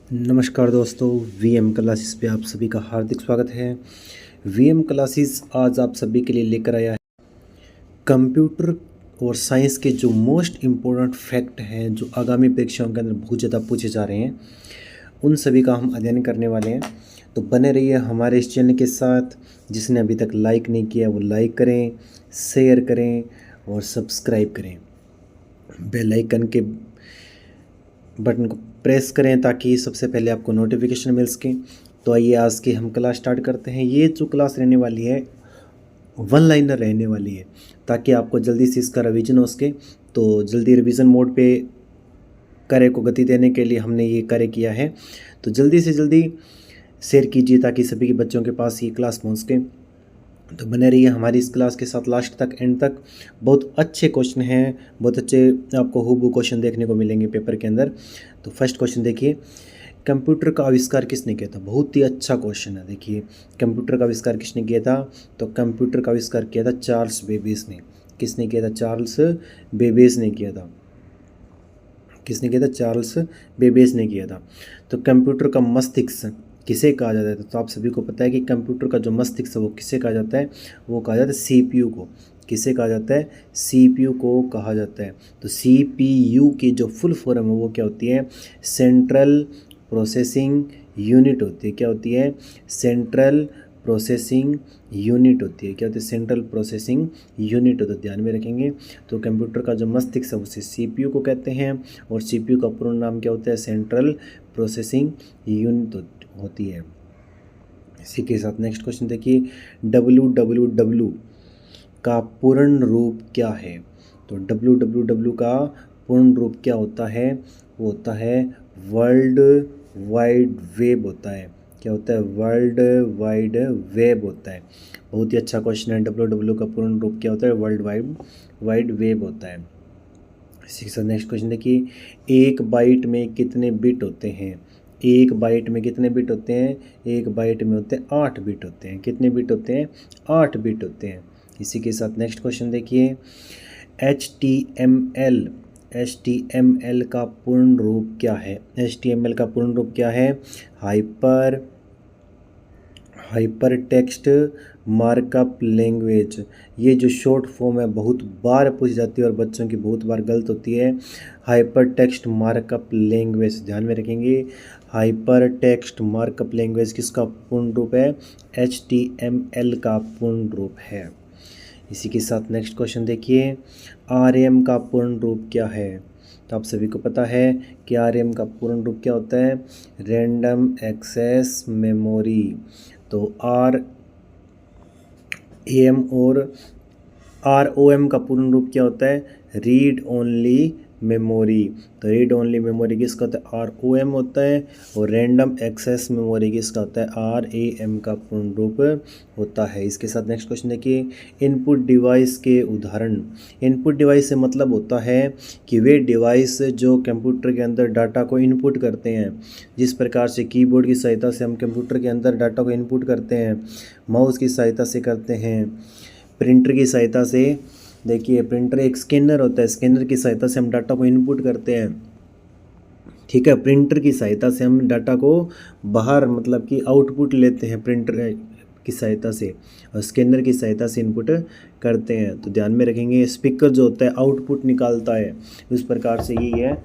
नमस्कार दोस्तों, VM classes पे आप सभी का हार्दिक स्वागत है। वीएम क्लासेस आज आप सभी के लिए लेकर आया है कंप्यूटर और साइंस के जो मोस्ट इम्पोर्टेंट फैक्ट हैं जो आगामी परीक्षाओं के अंदर बहुत ज़्यादा पूछे जा रहे हैं, उन सभी का हम अध्ययन करने वाले हैं। तो बने रहिए हमारे इस चैनल के साथ। जिसने अभी तक लाइक नहीं किया वो लाइक करें, शेयर करें और सब्सक्राइब करें। बेल आइकन के बटन को प्रेस करें ताकि सबसे पहले आपको नोटिफिकेशन मिल सके। तो आइए आज की हम क्लास स्टार्ट करते हैं। ये जो क्लास रहने वाली है वन लाइनर रहने वाली है, ताकि आपको जल्दी से इसका रिवीजन हो सके। तो जल्दी रिवीजन मोड पे कार्य को गति देने के लिए हमने ये कार्य किया है। तो जल्दी से जल्दी शेयर कीजिए ताकि सभी के बच्चों के पास ये क्लास पहुँच सके। तो बने रहिए हमारी इस क्लास के साथ लास्ट तक, एंड तक। बहुत अच्छे क्वेश्चन हैं, बहुत अच्छे आपको हूबहू क्वेश्चन देखने को मिलेंगे पेपर के अंदर। तो फर्स्ट क्वेश्चन देखिए, कंप्यूटर का आविष्कार किसने किया था? बहुत ही अच्छा क्वेश्चन है। देखिए, कंप्यूटर का आविष्कार किसने किया था? तो कंप्यूटर का आविष्कार किया था चार्ल्स बेबेज ने। किसने किया था? चार्ल्स बेबेज ने किया था। किसने किया था? चार्ल्स बेबेज ने किया था। तो कंप्यूटर का मस्तिष्क किसे कहा जाता है? तो आप सभी को पता है कि कंप्यूटर का जो मस्तिष्क है वो किसे कहा जाता है? वो कहा जाता है सीपीयू को। किसे कहा जाता है? सीपीयू को कहा जाता है। तो सीपीयू की जो फुल फॉर्म है वो क्या होती है? सेंट्रल प्रोसेसिंग यूनिट होती है। क्या होती है? सेंट्रल प्रोसेसिंग यूनिट होती है। क्या होती है? सेंट्रल प्रोसेसिंग यूनिट होती है। ध्यान में रखेंगे। तो कंप्यूटर का जो मस्तिष्क है उसे सीपीयू को कहते हैं, और सीपीयू का पूर्ण नाम क्या होता है? सेंट्रल प्रोसेसिंग यूनिट होती है। इसी के साथ नेक्स्ट क्वेश्चन देखिए, www का पूर्ण रूप क्या है? तो www का पूर्ण रूप क्या होता है? वो होता है वर्ल्ड वाइड वेब होता है। क्या होता है? वर्ल्ड वाइड वेब होता है। बहुत ही अच्छा क्वेश्चन है। www का पूर्ण रूप क्या होता है? वर्ल्ड वाइड वेब होता है। इसी के साथ नेक्स्ट क्वेश्चन देखिए, एक बाइट में कितने बिट होते हैं? एक बाइट में कितने बिट होते हैं? एक बाइट में होते हैं 8 बिट होते हैं। कितने बिट होते हैं? 8 बिट होते हैं। इसी के साथ नेक्स्ट क्वेश्चन देखिए, HTML HTML का पूर्ण रूप क्या है? HTML का पूर्ण रूप क्या है? Hyper text markup language. ये जो शॉर्ट फॉर्म है बहुत बार पूछी जाती है और बच्चों की बहुत बार गलत होती है। हाइपर टेक्स्ट मार्कअप लैंग्वेज, ध्यान में रखेंगे। हाइपर टेक्स्ट मार्कअप लैंग्वेज किसका पूर्ण रूप है? HTML का पूर्ण रूप है। इसी के साथ नेक्स्ट क्वेश्चन देखिए, आरएम का पूर्ण रूप क्या है? तो आप सभी को पता है कि आरएम का पूर्ण रूप क्या होता है? Random access memory. तो आर एम और आर ओ एम का पूर्ण रूप क्या होता है? Read only memory. तो रीड ओनली मेमोरी किसका होता है? आर ओ एम होता है। और रैंडम एक्सेस मेमोरी किसका होता है? आर ए एम का पूर्ण रूप होता है। इसके साथ नेक्स्ट क्वेश्चन देखिए, इनपुट डिवाइस के उदाहरण। इनपुट डिवाइस से मतलब होता है कि वे डिवाइस जो कंप्यूटर के अंदर डाटा को इनपुट करते हैं। जिस प्रकार से कीबोर्ड की सहायता से हम कंप्यूटर के अंदर डाटा को इनपुट करते हैं, माउस की सहायता से करते हैं, प्रिंटर की सहायता से। देखिए, प्रिंटर एक स्कैनर होता है, स्कैनर की सहायता से हम डाटा को इनपुट करते हैं। ठीक है, प्रिंटर की सहायता से हम डाटा को बाहर मतलब कि आउटपुट लेते हैं प्रिंटर की सहायता से, और स्कैनर की सहायता से इनपुट करते हैं। तो ध्यान में रखेंगे, स्पीकर जो होता है आउटपुट निकालता है। इस प्रकार से ये है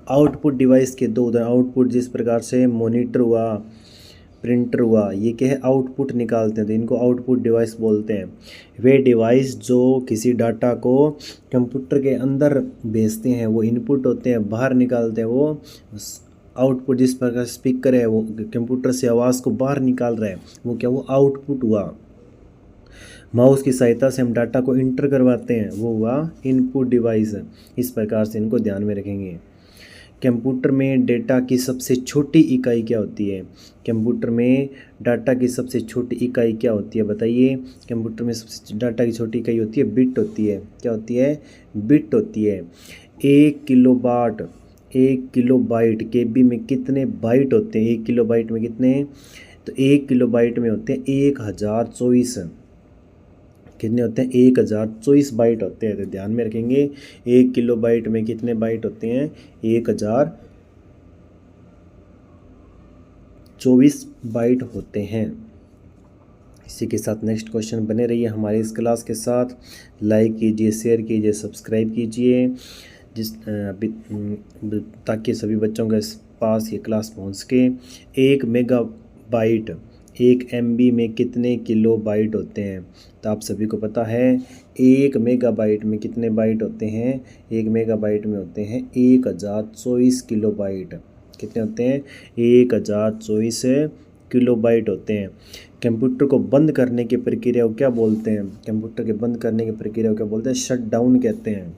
आउटपुट डिवाइस के दो उदाहरण। आउटपुट जिस प्रकार से मॉनिटर हुआ, प्रिंटर हुआ, ये क्या है? आउटपुट निकालते हैं, तो इनको आउटपुट डिवाइस बोलते हैं। वे डिवाइस जो किसी डाटा को कंप्यूटर के अंदर भेजते हैं वो इनपुट होते हैं, बाहर निकालते हैं वो आउटपुट। जिस प्रकार स्पीकर है वो कंप्यूटर से आवाज़ को बाहर निकाल रहा है, वो क्या? वो आउटपुट हुआ। माउस की सहायता से हम डाटा को इंटर करवाते हैं, वो हुआ इनपुट डिवाइस। इस प्रकार से इनको ध्यान में रखेंगे। कंप्यूटर में डेटा की सबसे छोटी इकाई क्या होती है? कंप्यूटर में डाटा की सबसे छोटी इकाई क्या होती है? बताइए। कंप्यूटर में सबसे डाटा की छोटी इकाई होती है बिट होती है। क्या होती है? बिट होती है। 1 किलोबाइट केबी में कितने बाइट होते हैं? 1 किलोबाइट में कितने? तो 1 किलोबाइट में होते हैं 1024। कितने होते हैं? 1024 बाइट होते हैं। तो ध्यान में रखेंगे, 1 किलोबाइट में कितने बाइट होते हैं? 1024 24 बाइट होते हैं। इसी के साथ नेक्स्ट क्वेश्चन बने रहिए हमारे इस क्लास के साथ। लाइक कीजिए, शेयर कीजिए, सब्सक्राइब कीजिए ताकि सभी बच्चों के पास ये क्लास पहुंच सके। 1 मेगाबाइट 1 MB में कितने किलो बाइट होते हैं? तो आप सभी को पता है 1 मेगाबाइट में कितने बाइट होते हैं? 1 मेगाबाइट में होते हैं 1024 किलो बाइट। कितने होते हैं? 1024 किलो बाइट होते हैं। कंप्यूटर को बंद करने की प्रक्रिया को क्या बोलते हैं? कंप्यूटर के बंद करने की प्रक्रिया को क्या बोलते हैं? शट डाउन कहते हैं।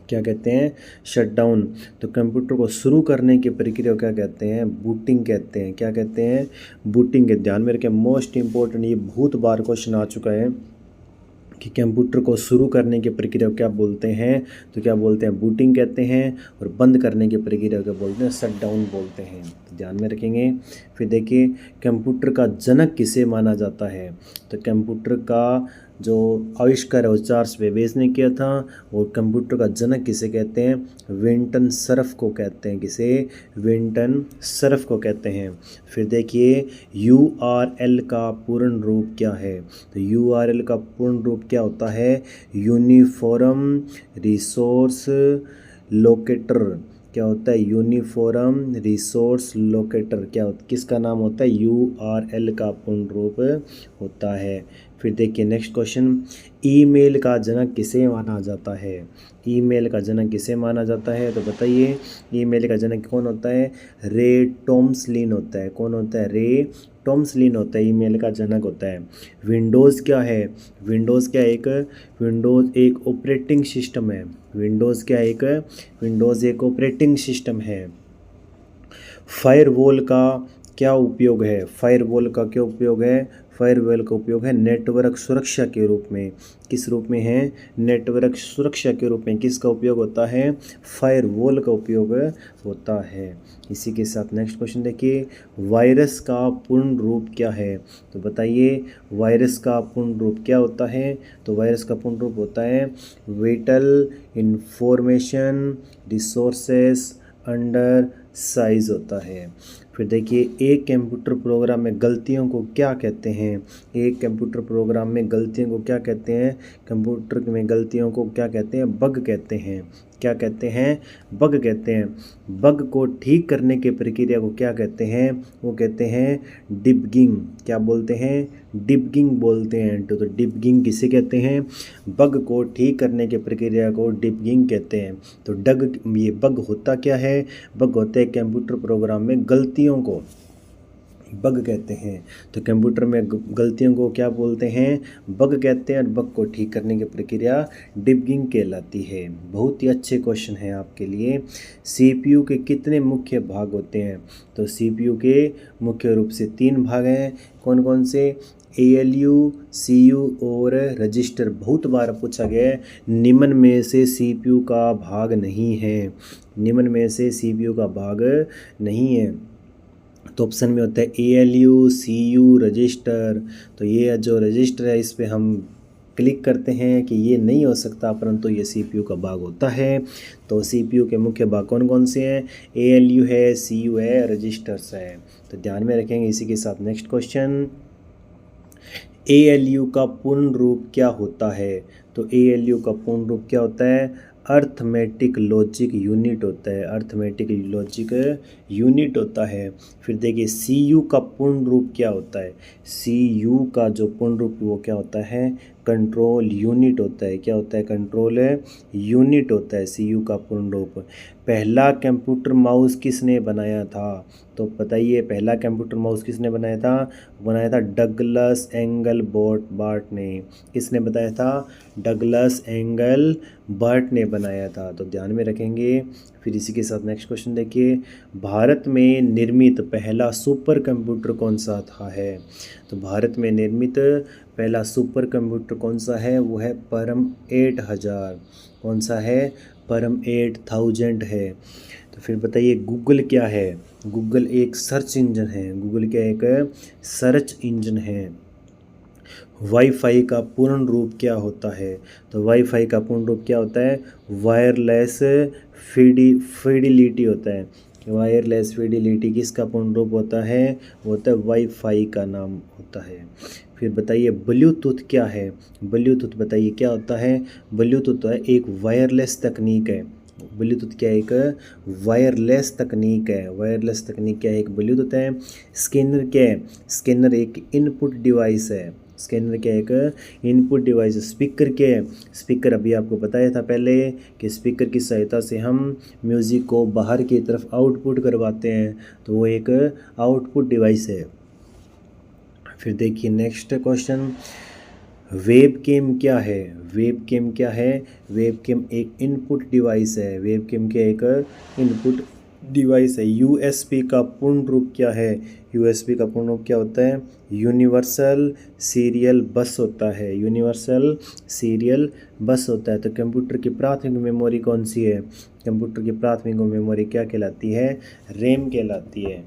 क्या कहते हैं? Shut down. तो कंप्यूटर को शुरू करने की प्रक्रिया को क्या कहते हैं? बूटिंग कहते हैं। क्या कहते हैं? बूटिंग के ध्यान में रखें, मोस्ट इंपॉर्टेंट, ये बहुत बार क्वेश्चन आ चुका है कि कंप्यूटर को शुरू करने की प्रक्रिया को क्या बोलते हैं? तो क्या बोलते हैं? बूटिंग कहते हैं। और बंद करने की प्रक्रिया को क्या बोलते हैं? शट डाउन बोलते हैं। तो ध्यान में रखेंगे। फिर देखिए, कंप्यूटर का जनक किसे माना जाता है? तो कंप्यूटर का जो आविष्कार है वो चार्ल्स बेबेज ने किया था। और कंप्यूटर का जनक किसे कहते हैं? विंटन सर्फ को कहते हैं। किसे? विंटन सर्फ को कहते हैं। फिर देखिए, URL का पूर्ण रूप क्या है? तो URL का पूर्ण रूप क्या होता है? Uniform resource locator. क्या होता है? Uniform resource locator. क्या किसका नाम होता है? URL का पूर्ण रूप होता है। फिर देखिए नेक्स्ट क्वेश्चन, ईमेल का जनक किसे माना जाता है? ईमेल का जनक किसे माना जाता है? तो बताइए, ईमेल का जनक कौन होता है? रे टॉम्सलिन होता है। कौन होता है? रे टॉम्सलिन होता है, ईमेल का जनक होता है। विंडोज़ क्या है? विंडोज़ क्या विंडोज़ एक ऑपरेटिंग सिस्टम है। विंडोज़ क्या विंडोज़ एक ऑपरेटिंग सिस्टम है। फायरवॉल का क्या उपयोग है? फायरवॉल का क्या उपयोग है? फायरवॉल का उपयोग है नेटवर्क सुरक्षा के रूप में। किस रूप में है? नेटवर्क सुरक्षा के रूप में किसका उपयोग होता है? फायरवॉल का उपयोग होता है। इसी के साथ नेक्स्ट क्वेश्चन देखिए, वायरस का पूर्ण रूप क्या है? तो बताइए, वायरस का पूर्ण रूप क्या होता है? तो वायरस का पूर्ण रूप होता है vital information resources under size होता है। फिर देखिए, एक कंप्यूटर प्रोग्राम में गलतियों को क्या कहते हैं? एक कंप्यूटर प्रोग्राम में गलतियों को क्या कहते हैं? कंप्यूटर में गलतियों को क्या कहते हैं? बग कहते हैं। क्या कहते हैं? बग कहते हैं। बग को ठीक करने की प्रक्रिया को क्या कहते हैं? वो कहते हैं डिबगिंग। क्या बोलते हैं? डिबगिंग बोलते हैं। तो डिबगिंग किसे कहते हैं? बग को ठीक करने की प्रक्रिया को डिबगिंग कहते हैं। तो ये बग होता क्या है? बग होते हैं कंप्यूटर प्रोग्राम में गलतियों को बग कहते हैं। तो कंप्यूटर में गलतियों को क्या बोलते हैं? बग कहते हैं। और बग को ठीक करने की प्रक्रिया डिबगिंग कहलाती है। बहुत ही अच्छे क्वेश्चन हैं आपके लिए। CPU के कितने मुख्य भाग होते हैं? तो CPU के मुख्य रूप से 3 भाग हैं। कौन कौन से? ALU, CU और रजिस्टर। बहुत बार पूछा गया है। निम्न में से CPU का भाग नहीं है। निम्न में से CPU का भाग नहीं है। तो ऑप्शन में होता है ALU, CU, रजिस्टर। तो ये जो रजिस्टर है इस पे हम क्लिक करते हैं कि ये नहीं हो सकता, परंतु ये CPU का भाग होता है। तो CPU के मुख्य भाग कौन कौन से हैं? ALU है, CU है, रजिस्टर्स है। तो ध्यान में रखेंगे। इसी के साथ नेक्स्ट क्वेश्चन, ALU का पूर्ण रूप क्या होता है? तो ALU का पूर्ण रूप क्या होता है? अर्थमेटिक लॉजिक यूनिट होता है। अर्थमेटिक लॉजिक यूनिट होता है। फिर देखिए, CU का पूर्ण रूप क्या होता है? CU का जो पूर्ण रूप वो क्या होता है? कंट्रोल यूनिट होता है। क्या होता है? कंट्रोल यूनिट होता है CU का पूर्ण रूप। पहला कंप्यूटर माउस किसने बनाया था? तो बताइए, पहला कंप्यूटर माउस किसने बनाया था? बनाया था डगलस एंगल बर्ट ने। किसने बताया था? डगलस एंगल बर्ट ने बनाया था। तो ध्यान में रखेंगे। फिर इसी के साथ नेक्स्ट क्वेश्चन देखिए, भारत में निर्मित पहला सुपर कंप्यूटर कौन सा था है? तो भारत में निर्मित पहला सुपर कंप्यूटर कौन सा है? वो है परम 8000। कौन सा है? परम 8000 है। तो फिर बताइए, गूगल क्या है? गूगल एक सर्च इंजन है। गूगल क्या एक सर्च इंजन है। वाईफाई का पूर्ण रूप क्या होता है? तो वाईफाई का पूर्ण रूप क्या होता है? वायरलेस फिडिलिटी होता है। वायरलेस फिडिलिटी किसका पूर्ण रूप होता है? वो होता है वाईफाई का नाम होता है। फिर बताइए ब्लूटूथ क्या है? ब्लूटूथ बताइए क्या होता है? ब्लूटूथ है एक वायरलेस तकनीक है। ब्लूटूथ क्या है? एक वायरलेस तकनीक है। वायरलेस तकनीक क्या है? एक ब्लूटूथ है। स्कैनर क्या है? स्कैनर एक इनपुट डिवाइस है। स्कैनर क्या है? एक इनपुट डिवाइस। स्पीकर क्या है? स्पीकर अभी आपको बताया था पहले कि स्पीकर की सहायता से हम म्यूज़िक को बाहर की तरफ आउटपुट करवाते हैं, तो वो एक आउटपुट डिवाइस है। फिर देखिए नेक्स्ट क्वेश्चन, वेबकैम क्या है? वेबकैम क्या है? वेबकैम एक इनपुट डिवाइस है। वेबकैम क्या एक इनपुट डिवाइस है। यूएसबी का पूर्ण रूप क्या है? यूएसबी का पूर्ण रूप क्या होता है? यूनिवर्सल सीरियल बस होता है। यूनिवर्सल सीरियल बस होता है। तो कंप्यूटर की प्राथमिक मेमोरी कौन सी है? कंप्यूटर की प्राथमिक मेमोरी क्या कहलाती है? रैम कहलाती है।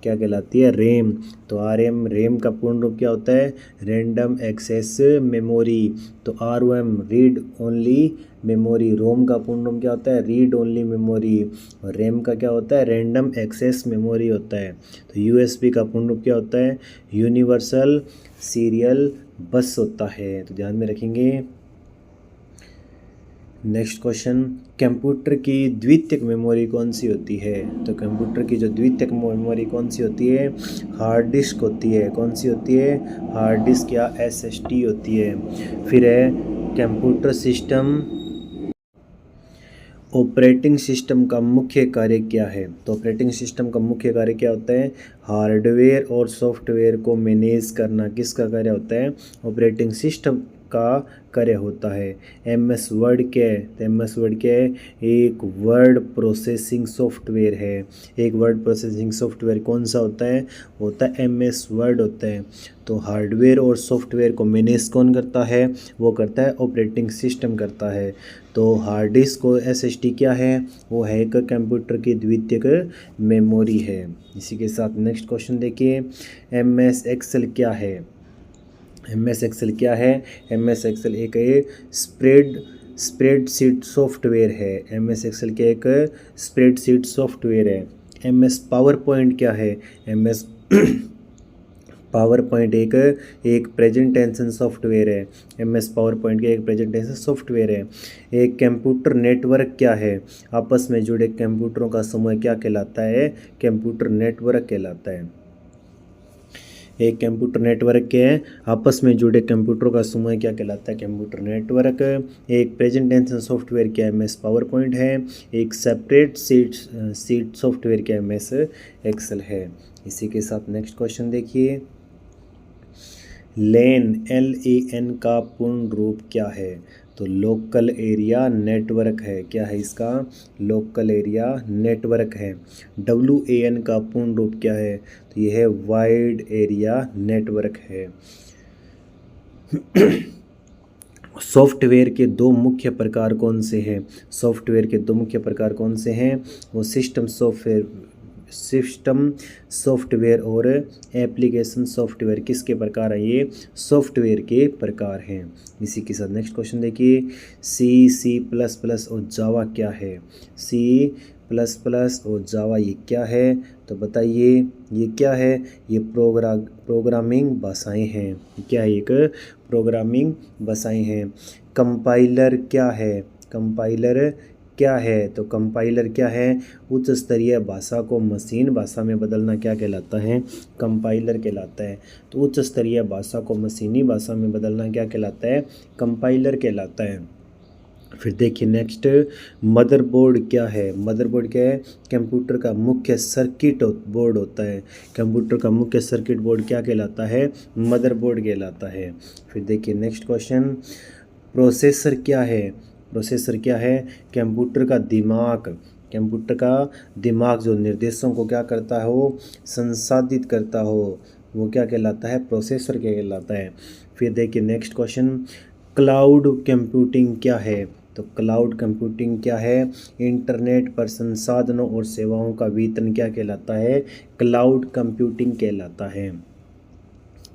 क्या कहलाती है? रैम। तो आरएम रैम का पूर्ण रूप क्या होता है? Random access memory. तो ROM read only memory. ROM का पूर्ण रूप क्या होता है? Read only memory. और रैम का क्या होता है? रैंडम एक्सेस मेमोरी होता है। तो यूएसबी का पूर्ण रूप क्या होता है? यूनिवर्सल सीरियल बस होता है। तो ध्यान में रखेंगे। नेक्स्ट क्वेश्चन, कंप्यूटर की द्वितीयक मेमोरी कौन सी होती है? तो कंप्यूटर की जो द्वितीयक मेमोरी कौन सी होती है? हार्ड डिस्क होती है। कौन सी होती है? हार्ड डिस्क या एसएसडी होती है। फिर है कंप्यूटर सिस्टम ऑपरेटिंग सिस्टम का मुख्य कार्य क्या है? तो ऑपरेटिंग सिस्टम का मुख्य कार्य क्या होता है? हार्डवेयर और सॉफ्टवेयर को मैनेज करना किसका कार्य होता है? ऑपरेटिंग सिस्टम का कार्य होता है। एमएस वर्ड क्या है? तो एमएस वर्ड क्या है? एक वर्ड प्रोसेसिंग सॉफ्टवेयर है। एक वर्ड प्रोसेसिंग सॉफ्टवेयर कौन सा होता है? होता है एमएस वर्ड होता है। तो हार्डवेयर और सॉफ्टवेयर को मैनेज कौन करता है? वो करता है ऑपरेटिंग सिस्टम करता है। तो हार्ड डिस्क को एसएसडी क्या है? वो है एक कंप्यूटर की द्वितीयक मेमोरी है। इसी के साथ नेक्स्ट क्वेश्चन देखिए, एमएस एक्सेल क्या है? एमएस एक्सेल क्या है? एमएस एक्सेल एक स्प्रेडशीट सॉफ्टवेयर है। एमएस एक्सेल क्या एक स्प्रेडशीट सॉफ्टवेयर है। एमएस पावर पॉइंट क्या है? एमएस पावर पॉइंट एक प्रेजेंटेशन सॉफ्टवेयर है। एमएस पावर पॉइंट का एक प्रेजेंटेशन सॉफ्टवेयर है। एक कंप्यूटर नेटवर्क क्या है? आपस में जुड़े कंप्यूटरों का समूह क्या कहलाता है? कंप्यूटर नेटवर्क कहलाता है। एक कंप्यूटर नेटवर्क के आपस में जुड़े कंप्यूटरों का समूह क्या कहलाता है? Computer network. एक प्रेजेंटेशन सॉफ्टवेयर क्या एमएस पावर पॉइंट है। एक सेपरेट सीट सॉफ्टवेयर क्या एमएस एक्सेल है। इसी के साथ नेक्स्ट क्वेश्चन देखिए, LAN LAN का पूर्ण रूप क्या है? तो लोकल एरिया नेटवर्क है। क्या है इसका? लोकल एरिया नेटवर्क है। WAN का पूर्ण रूप क्या है? तो यह है वाइड एरिया नेटवर्क है। सॉफ्टवेयर के दो मुख्य प्रकार कौन से हैं? सॉफ्टवेयर के दो मुख्य प्रकार कौन से हैं? वो सिस्टम सॉफ्टवेयर और एप्लीकेशन सॉफ्टवेयर किसके प्रकार हैं? ये सॉफ्टवेयर के प्रकार हैं। इसी के साथ नेक्स्ट क्वेश्चन देखिए, C++ और जावा क्या है? C++ और जावा ये क्या है? तो बताइए ये क्या है? ये प्रोग्रामिंग भाषाएं हैं। क्या है? एक प्रोग्रामिंग भाषाएं हैं। कंपाइलर क्या है? कंपाइलर क्या है? तो कंपाइलर क्या है? उच्च स्तरीय भाषा को मशीन भाषा में बदलना क्या कहलाता है? कंपाइलर कहलाता है। तो उच्च स्तरीय भाषा को मशीनी भाषा में बदलना क्या कहलाता है? कंपाइलर कहलाता है। फिर देखिए नेक्स्ट, मदरबोर्ड क्या है? मदरबोर्ड क्या है? कंप्यूटर का मुख्य सर्किट बोर्ड होता है। कंप्यूटर का मुख्य सर्किट बोर्ड क्या कहलाता है? मदरबोर्ड कहलाता है। फिर देखिए नेक्स्ट क्वेश्चन, प्रोसेसर क्या है? प्रोसेसर क्या है? कंप्यूटर का दिमाग। कंप्यूटर का दिमाग जो निर्देशों को क्या करता हो? संसाधित करता हो, वो क्या कहलाता है? प्रोसेसर क्या कहलाता है। फिर देखिए नेक्स्ट क्वेश्चन, क्लाउड कंप्यूटिंग क्या है? तो क्लाउड कंप्यूटिंग क्या है? इंटरनेट पर संसाधनों और सेवाओं का वितरण क्या कहलाता है? क्लाउड कंप्यूटिंग कहलाता है।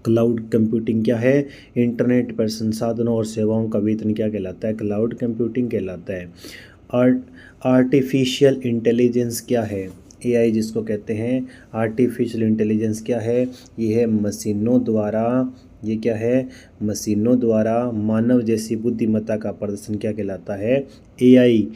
क्लाउड कंप्यूटिंग क्या है? इंटरनेट पर संसाधनों और सेवाओं का वितरण क्या कहलाता है? क्लाउड कंप्यूटिंग कहलाता है। आर्टिफिशियल इंटेलिजेंस क्या है? एआई जिसको कहते हैं आर्टिफिशियल इंटेलिजेंस क्या है? ये है मशीनों द्वारा, ये क्या है? मशीनों द्वारा मानव जैसी बुद्धिमत्ता का प्रदर्शन क्या कहलाता है? एआई।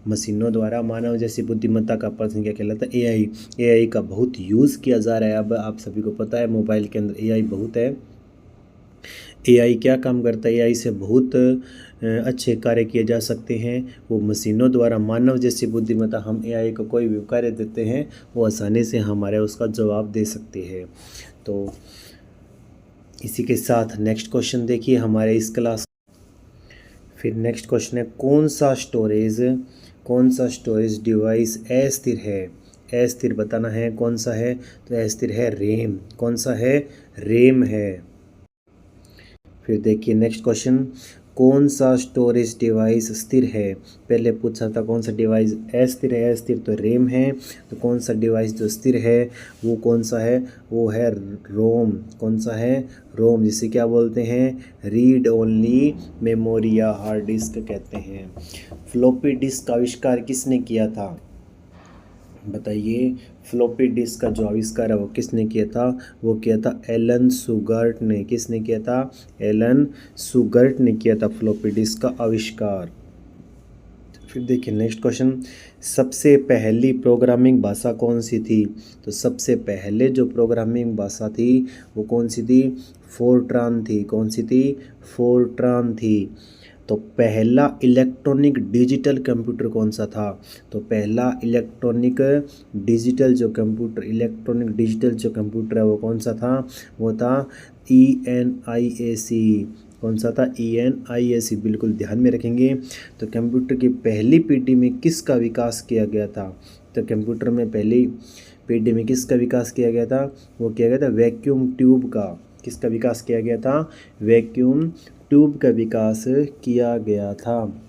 मशीनों द्वारा मानव जैसी बुद्धिमत्ता का प्रदर्शन क्या कहलाता है? एआई। एआई का बहुत यूज़ किया जा रहा है, अब आप सभी को पता है मोबाइल के अंदर एआई बहुत है। एआई क्या काम करता है? एआई से बहुत अच्छे कार्य किए जा सकते हैं। वो मशीनों द्वारा मानव जैसी बुद्धिमत्ता, हम एआई को कोई भी कार्य देते हैं वो आसानी से हमारे उसका जवाब दे सकते हैं। तो इसी के साथ नेक्स्ट क्वेश्चन देखिए हमारे इस क्लास। फिर नेक्स्ट क्वेश्चन है कौन सा स्टोरेज डिवाइस अस्थिर है? अस्थिर बताना है कौन सा है? तो अस्थिर है रैम। कौन सा है? रैम है। फिर देखिए नेक्स्ट क्वेश्चन, कौन सा स्टोरेज डिवाइस स्थिर है? पहले पूछा था कौन सा डिवाइस अस्थिर है, अस्थिर तो रैम है। तो कौन सा डिवाइस जो स्थिर है वो कौन सा है? वो है रोम। कौन सा है? रोम, जिसे क्या बोलते हैं? रीड ओनली मेमोरी या हार्ड डिस्क कहते हैं। फ्लॉपी डिस्क का आविष्कार किसने किया था? बताइए, फ्लॉपी डिस्क का जो आविष्कार है वो किसने किया था? वो किया था एलन सुगर्ट ने। किसने किया था? एलन सुगर्ट ने किया था फ्लॉपी डिस्क का आविष्कार। फिर देखिए नेक्स्ट क्वेश्चन, सबसे पहली प्रोग्रामिंग भाषा कौन सी थी? तो सबसे पहले जो प्रोग्रामिंग भाषा थी वो कौन सी थी? फोर्ट्रान थी। कौन सी थी? फोर्ट्रान थी। तो पहला इलेक्ट्रॉनिक डिजिटल कंप्यूटर कौन सा था? तो पहला इलेक्ट्रॉनिक डिजिटल जो कंप्यूटर है वो कौन सा था? वो था ENIAC। कौन सा था? ENIAC, बिल्कुल ध्यान में रखेंगे। तो कंप्यूटर की पहली पीढ़ी में किसका विकास किया गया था? तो कंप्यूटर में पहली पीढ़ी में किसका विकास किया गया था? वो किया गया था वैक्यूम ट्यूब का। किसका विकास किया गया था? वैक्यूम ट्यूब का विकास किया गया था।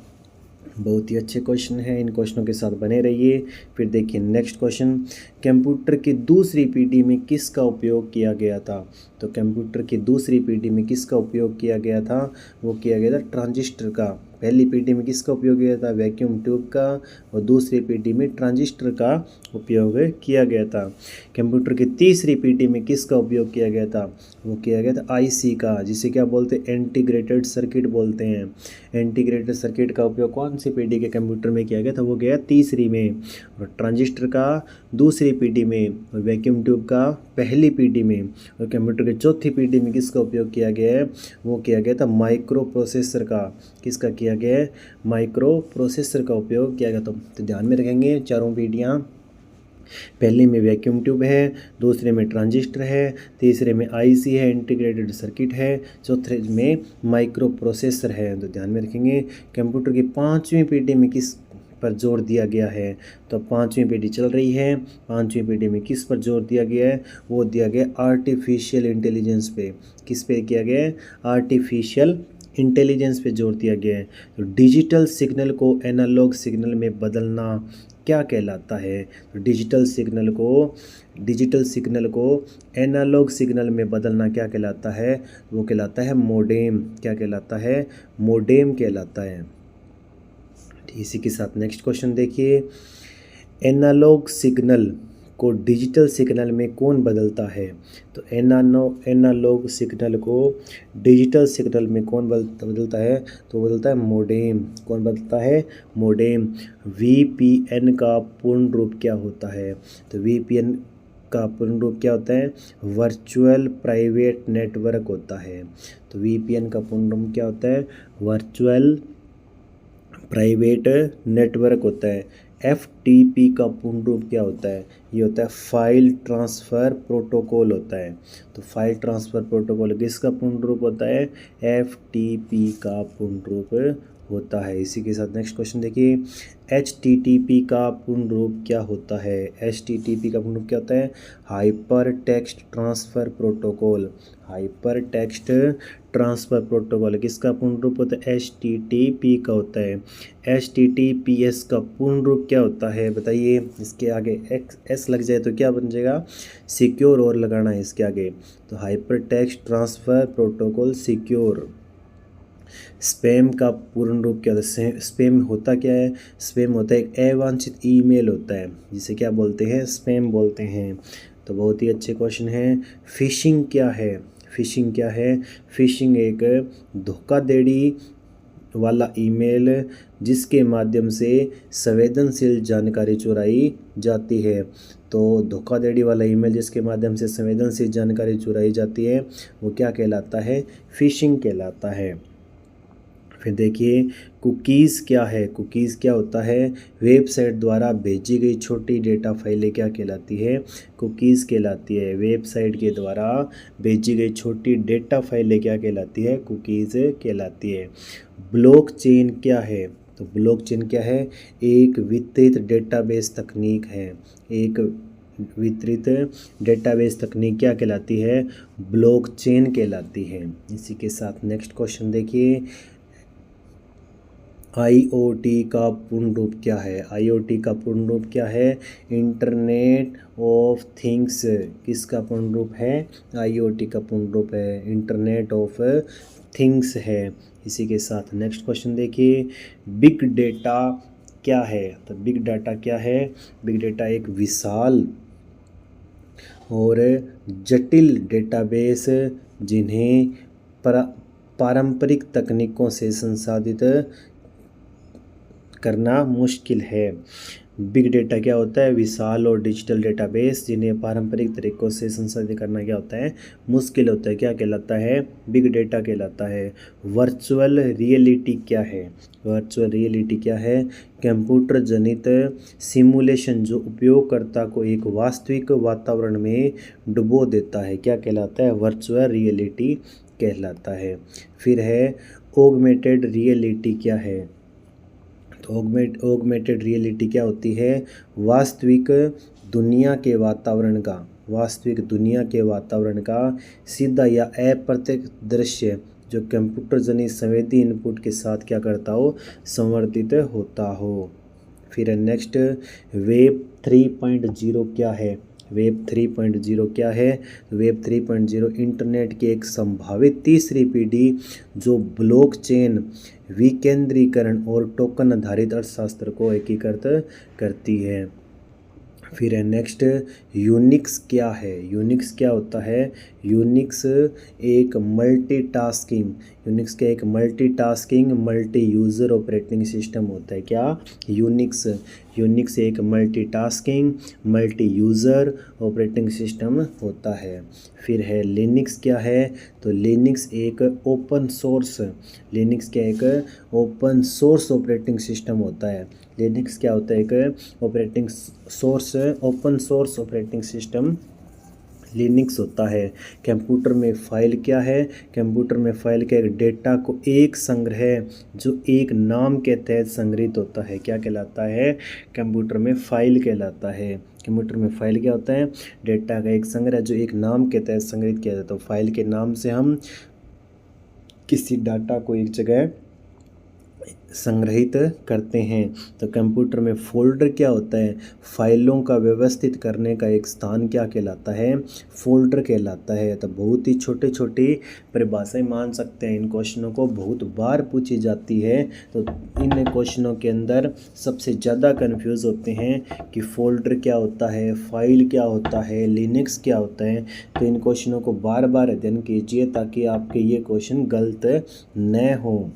बहुत ही अच्छे क्वेश्चन हैं, इन क्वेश्चनों के साथ बने रहिए। फिर देखिए नेक्स्ट क्वेश्चन, कंप्यूटर की दूसरी पीढ़ी में किसका उपयोग किया गया था? तो कंप्यूटर की दूसरी पीढ़ी में किसका उपयोग किया गया था? वो किया गया था ट्रांजिस्टर का। पहली पीढ़ी में किसका उपयोग किया था? वैक्यूम ट्यूब का। और दूसरी पीढ़ी में ट्रांजिस्टर का उपयोग किया गया था। कंप्यूटर की तीसरी पीढ़ी में किसका उपयोग किया गया था? वो किया गया था IC का, जिसे क्या बोलते हैं? इंटीग्रेटेड सर्किट बोलते हैं। इंटीग्रेटेड सर्किट का उपयोग कौन सी पीढ़ी के कंप्यूटर में किया गया था? वो गया तीसरी में। और ट्रांजिस्टर का दूसरी पीढ़ी में, और वैक्यूम ट्यूब का पहली पीढ़ी में। और कंप्यूटर की चौथी पीढ़ी में किसका उपयोग किया गया है? वो किया गया था माइक्रो प्रोसेसर का। किसका किया गया है? माइक्रो प्रोसेसर का उपयोग किया गया। तो ध्यान में रखेंगे चारों पीढ़ियाँ। पहले में वैक्यूम ट्यूब है, दूसरे में ट्रांजिस्टर है, तीसरे में IC है, इंटीग्रेटेड सर्किट है, चौथे में माइक्रो प्रोसेसर है। तो ध्यान में रखेंगे। कंप्यूटर की पाँचवीं पीढ़ी में किस पर जोर दिया गया है? तो पाँचवीं पीढ़ी चल रही है। पाँचवीं पीढ़ी में किस पर जोर दिया गया है? वो दिया गया आर्टिफिशियल इंटेलिजेंस पे। किस पे किया गया है? आर्टिफिशियल इंटेलिजेंस पे जोर दिया गया है। तो डिजिटल सिग्नल को एनालॉग सिग्नल में बदलना क्या कहलाता है? तो डिजिटल सिग्नल को एनालॉग सिग्नल में बदलना क्या कहलाता है? वो कहलाता है मोडेम। क्या कहलाता है? मोडेम कहलाता है। इसी के साथ नेक्स्ट क्वेश्चन देखिए, एनालॉग सिग्नल को डिजिटल सिग्नल में कौन बदलता है? तो एनालॉग सिग्नल को डिजिटल सिग्नल में कौन बदलता है? तो बदलता है मोडेम। कौन बदलता है? मोडेम। VPN का पूर्ण रूप क्या होता है? तो VPN का पूर्ण रूप क्या होता है? वर्चुअल प्राइवेट नेटवर्क होता है। तो VPN का पूर्ण रूप क्या होता है? वर्चुअल प्राइवेट नेटवर्क होता है। FTP का पूर्ण रूप क्या होता है? ये होता है फाइल ट्रांसफ़र प्रोटोकॉल होता है। तो फाइल ट्रांसफ़र प्रोटोकॉल किसका पूर्ण रूप होता है? FTP का पूर्ण रूप होता है। इसी के साथ नेक्स्ट क्वेश्चन देखिए, HTTP का पूर्ण रूप क्या होता है? HTTP का पूर्ण रूप क्या होता है? Hyper text transfer protocol. Hyper text transfer protocol किसका पूर्ण रूप होता है? HTTP का होता है। HTTPS का पूर्ण रूप क्या होता है? बताइए। इसके आगे S लग जाए तो क्या बन जाएगा? सिक्योर और लगाना है इसके आगे। तो hyper text transfer protocol secure. Spam का पूर्ण रूप क्या होता है? स्पैम होता क्या है? स्पैम होता है एक अवांछित ईमेल होता है, जिसे क्या बोलते हैं? स्पैम बोलते हैं। तो बहुत ही अच्छे क्वेश्चन हैं। फिशिंग क्या है? फिशिंग क्या है? फिशिंग एक धोखाधड़ी वाला ईमेल जिसके माध्यम से संवेदनशील जानकारी चुराई जाती है। तो धोखाधड़ी वाला ईमेल जिसके माध्यम से संवेदनशील जानकारी चुराई जाती है वो क्या कहलाता है? फिशिंग कहलाता है। फिर देखिए कुकीज़ क्या है? कुकीज़ क्या होता है? वेबसाइट द्वारा भेजी गई छोटी डेटा फाइलें क्या कहलाती है? कुकीज़ कहलाती है। वेबसाइट के द्वारा भेजी गई छोटी डेटा फाइलें क्या कहलाती है? कुकीज़ कहलाती है। ब्लॉकचेन क्या है? तो ब्लॉकचेन क्या है? एक वितरित डेटाबेस तकनीक है। एक वितरित डेटाबेस तकनीक क्या कहलाती है? ब्लॉकचेन कहलाती है। इसी के साथ नेक्स्ट क्वेश्चन देखिए, IoT का पूर्ण रूप क्या है? IoT का पूर्ण रूप क्या है? Internet of things. किसका पूर्ण रूप है? IoT का पूर्ण रूप है इंटरनेट ऑफ थिंग्स है। इसी के साथ नेक्स्ट क्वेश्चन देखिए, बिग डेटा क्या है? तो बिग डाटा क्या है? बिग डेटा एक विशाल और जटिल डेटाबेस जिन्हें पारंपरिक तकनीकों से संसाधित करना मुश्किल है। बिग डेटा क्या होता है? विशाल और डिजिटल डेटाबेस जिन्हें पारंपरिक तरीकों से संसाधित करना क्या होता है? मुश्किल होता है। क्या कहलाता है? बिग डेटा कहलाता है। वर्चुअल रियलिटी क्या है? वर्चुअल रियलिटी क्या है? कंप्यूटर जनित सिमुलेशन जो उपयोगकर्ता को एक वास्तविक वातावरण में डुबो देता है क्या कहलाता है? वर्चुअल रियलिटी कहलाता है। फिर है ऑगमेंटेड रियलिटी क्या है? तो ऑगमेंटेड रियलिटी क्या होती है? वास्तविक दुनिया के वातावरण का सीधा या अप्रत्यक्ष दृश्य जो कंप्यूटर जनित संवेदी इनपुट के साथ क्या करता हो? संवर्धित होता हो। फिर नेक्स्ट वेब 3.0 क्या है? वेब 3.0 क्या है? वेब 3.0 इंटरनेट की एक संभावित तीसरी पीढ़ी जो ब्लॉकचेन, विकेंद्रीकरण और टोकन आधारित अर्थशास्त्र को एकीकृत करती है। फिर है नेक्स्ट यूनिक्स क्या है? यूनिक्स क्या होता है? यूनिक्स एक multitasking multi user operating system होता है। क्या? यूनिक्स एक multitasking multi user operating system होता है। फिर है लिनक्स क्या है? तो लिनक्स एक ओपन सोर्स ऑपरेटिंग सिस्टम होता है। लिनक्स क्या होता है? एक open source operating system Linux होता है। कंप्यूटर में फाइल क्या है? कंप्यूटर में फाइल के एक डेटा को एक संग्रह जो एक नाम के तहत संग्रहित होता है क्या कहलाता है? कंप्यूटर में फाइल कहलाता है। कंप्यूटर में फाइल क्या होता है? डेटा का एक संग्रह जो एक नाम के तहत संग्रहित किया जाता है। तो फाइल के नाम से हम किसी डाटा को एक जगह संग्रहित करते हैं। तो कंप्यूटर में फोल्डर क्या होता है? फाइलों का व्यवस्थित करने का एक स्थान क्या कहलाता है? फोल्डर कहलाता है। तो बहुत ही छोटे छोटी परिभाषाएं मान सकते हैं। इन क्वेश्चनों को बहुत बार पूछी जाती है। तो इन क्वेश्चनों के अंदर सबसे ज़्यादा कंफ्यूज होते हैं कि फोल्डर क्या होता है, फाइल क्या होता है, लिनक्स क्या होता है। तो इन क्वेश्चनों को बार बार अध्ययन कीजिए ताकि आपके ये क्वेश्चन गलत न हो।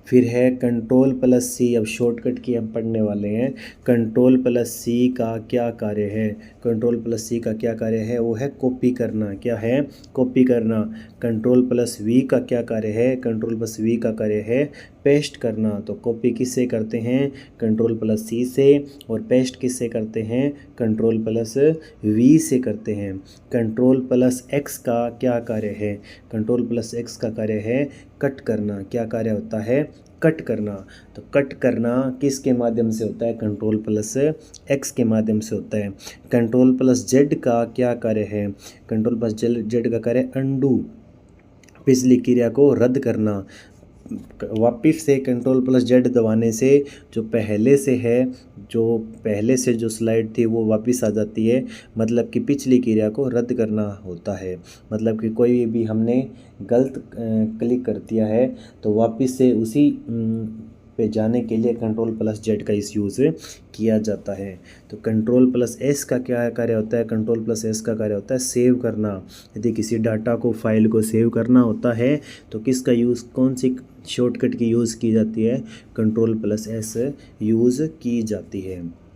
फिर है Ctrl+C। अब शॉर्टकट की हम पढ़ने वाले हैं। Ctrl+C का क्या कार्य है? Ctrl+C का क्या कार्य है? वो है कॉपी करना। क्या है? कॉपी करना। Ctrl+V का क्या कार्य है? Ctrl+V का कार्य है पेस्ट करना। तो कॉपी किससे करते हैं? Ctrl+C से। और पेस्ट किससे करते हैं? Ctrl+V से करते हैं। Ctrl+X का क्या कार्य है? Ctrl+X का कार्य है कट करना। क्या कार्य होता है? कट करना। तो कट करना किसके माध्यम से होता है? Ctrl+X के माध्यम से होता है। Ctrl+Z का क्या कार्य है? Ctrl+Z का कार्य अंडू, पिछली क्रिया को रद्द करना। वापस से Ctrl+Z दबाने से जो पहले से जो स्लाइड थी वो वापस आ जाती है, मतलब कि पिछली क्रिया को रद्द करना होता है। मतलब कि कोई भी हमने गलत क्लिक कर दिया है तो वापस से उसी पे जाने के लिए Ctrl+Z का इस यूज़ किया जाता है। तो Ctrl+S का क्या कार्य होता है? Ctrl+S का कार्य होता है सेव करना। यदि किसी डाटा को, फाइल को सेव करना होता है तो किसका यूज़, कौन सी शॉर्टकट की यूज़ की जाती है? Ctrl+S यूज़ की जाती है।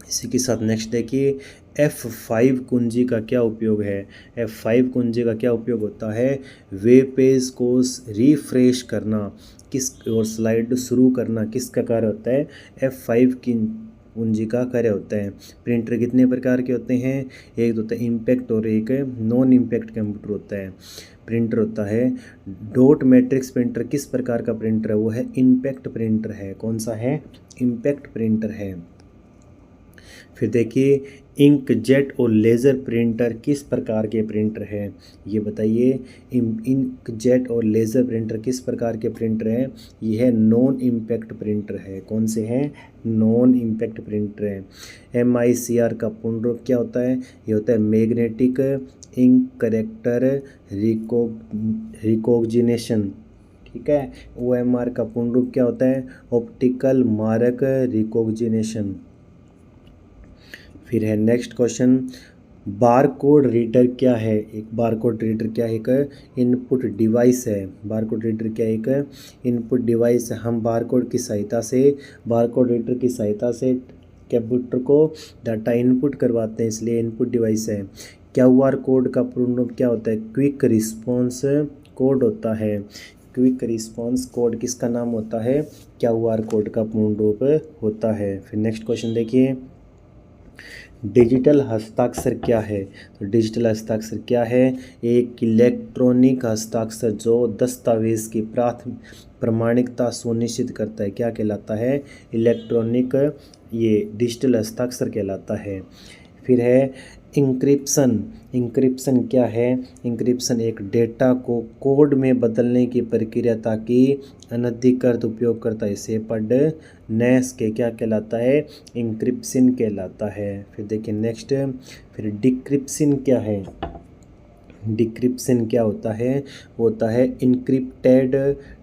इसी के साथ नेक्स्ट देखिए, F5 कुंजी का क्या उपयोग है? F5 कुंजी का क्या उपयोग होता है? वेब पेज को रिफ्रेश करना किस और स्लाइड शुरू करना किसका कार्य होता है? F5 की कुंजी का कार्य होता है। प्रिंटर कितने प्रकार के होते हैं? एक होता है इम्पैक्ट और एक नॉन इम्पैक्ट कंप्यूटर होता है। प्रिंटर होता है डॉट मैट्रिक्स प्रिंटर किस प्रकार का प्रिंटर है? वो है इम्पैक्ट प्रिंटर है। कौन सा है? इम्पैक्ट प्रिंटर है। फिर देखिए, इंकजेट और लेज़र प्रिंटर किस प्रकार के प्रिंटर हैं? ये बताइए, इंकजेट और लेज़र प्रिंटर किस प्रकार के प्रिंटर हैं? ये है नॉन इम्पैक्ट प्रिंटर है। कौन से हैं? नॉन इम्पैक्ट प्रिंटर हैं। MICR का पूर्ण रूप क्या होता है? ये होता है मैग्नेटिक इंक करेक्टर रिकॉग्निशन। ठीक है। OMR का पूर्ण रूप क्या होता है? Optical mark recognition. फिर है नेक्स्ट क्वेश्चन, बारकोड रीडर क्या है? एक बारकोड रीडर क्या है? एक इनपुट डिवाइस है। बारकोड रीडर क्या है? एक इनपुट डिवाइस है। हम बारकोड रीडर की सहायता से कंप्यूटर को डाटा इनपुट करवाते हैं, इसलिए इनपुट डिवाइस है। QR कोड का पूर्ण रूप क्या होता है? क्विक रिस्पॉन्स कोड होता है। क्विक रिस्पॉन्स कोड किसका नाम होता है? QR कोड का पूर्ण रूप होता है। फिर नेक्स्ट क्वेश्चन देखिए, डिजिटल हस्ताक्षर क्या है? तो डिजिटल हस्ताक्षर क्या है? एक इलेक्ट्रॉनिक हस्ताक्षर जो दस्तावेज की प्रामाणिकता सुनिश्चित करता है, क्या कहलाता है? इलेक्ट्रॉनिक, ये डिजिटल हस्ताक्षर कहलाता है। फिर है इंक्रिप्शन। इंक्रिप्शन क्या है? इंक्रिप्शन एक डेटा को कोड में बदलने की प्रक्रिया ताकि अनधिकृत उपयोगकर्ता इसे पढ़ न सके, क्या कहलाता है? इंक्रिप्शन कहलाता है। फिर देखिए नेक्स्ट, फिर डिक्रिप्शन क्या है? डिक्रिप्शन क्या होता है? वो होता है इनक्रिप्टेड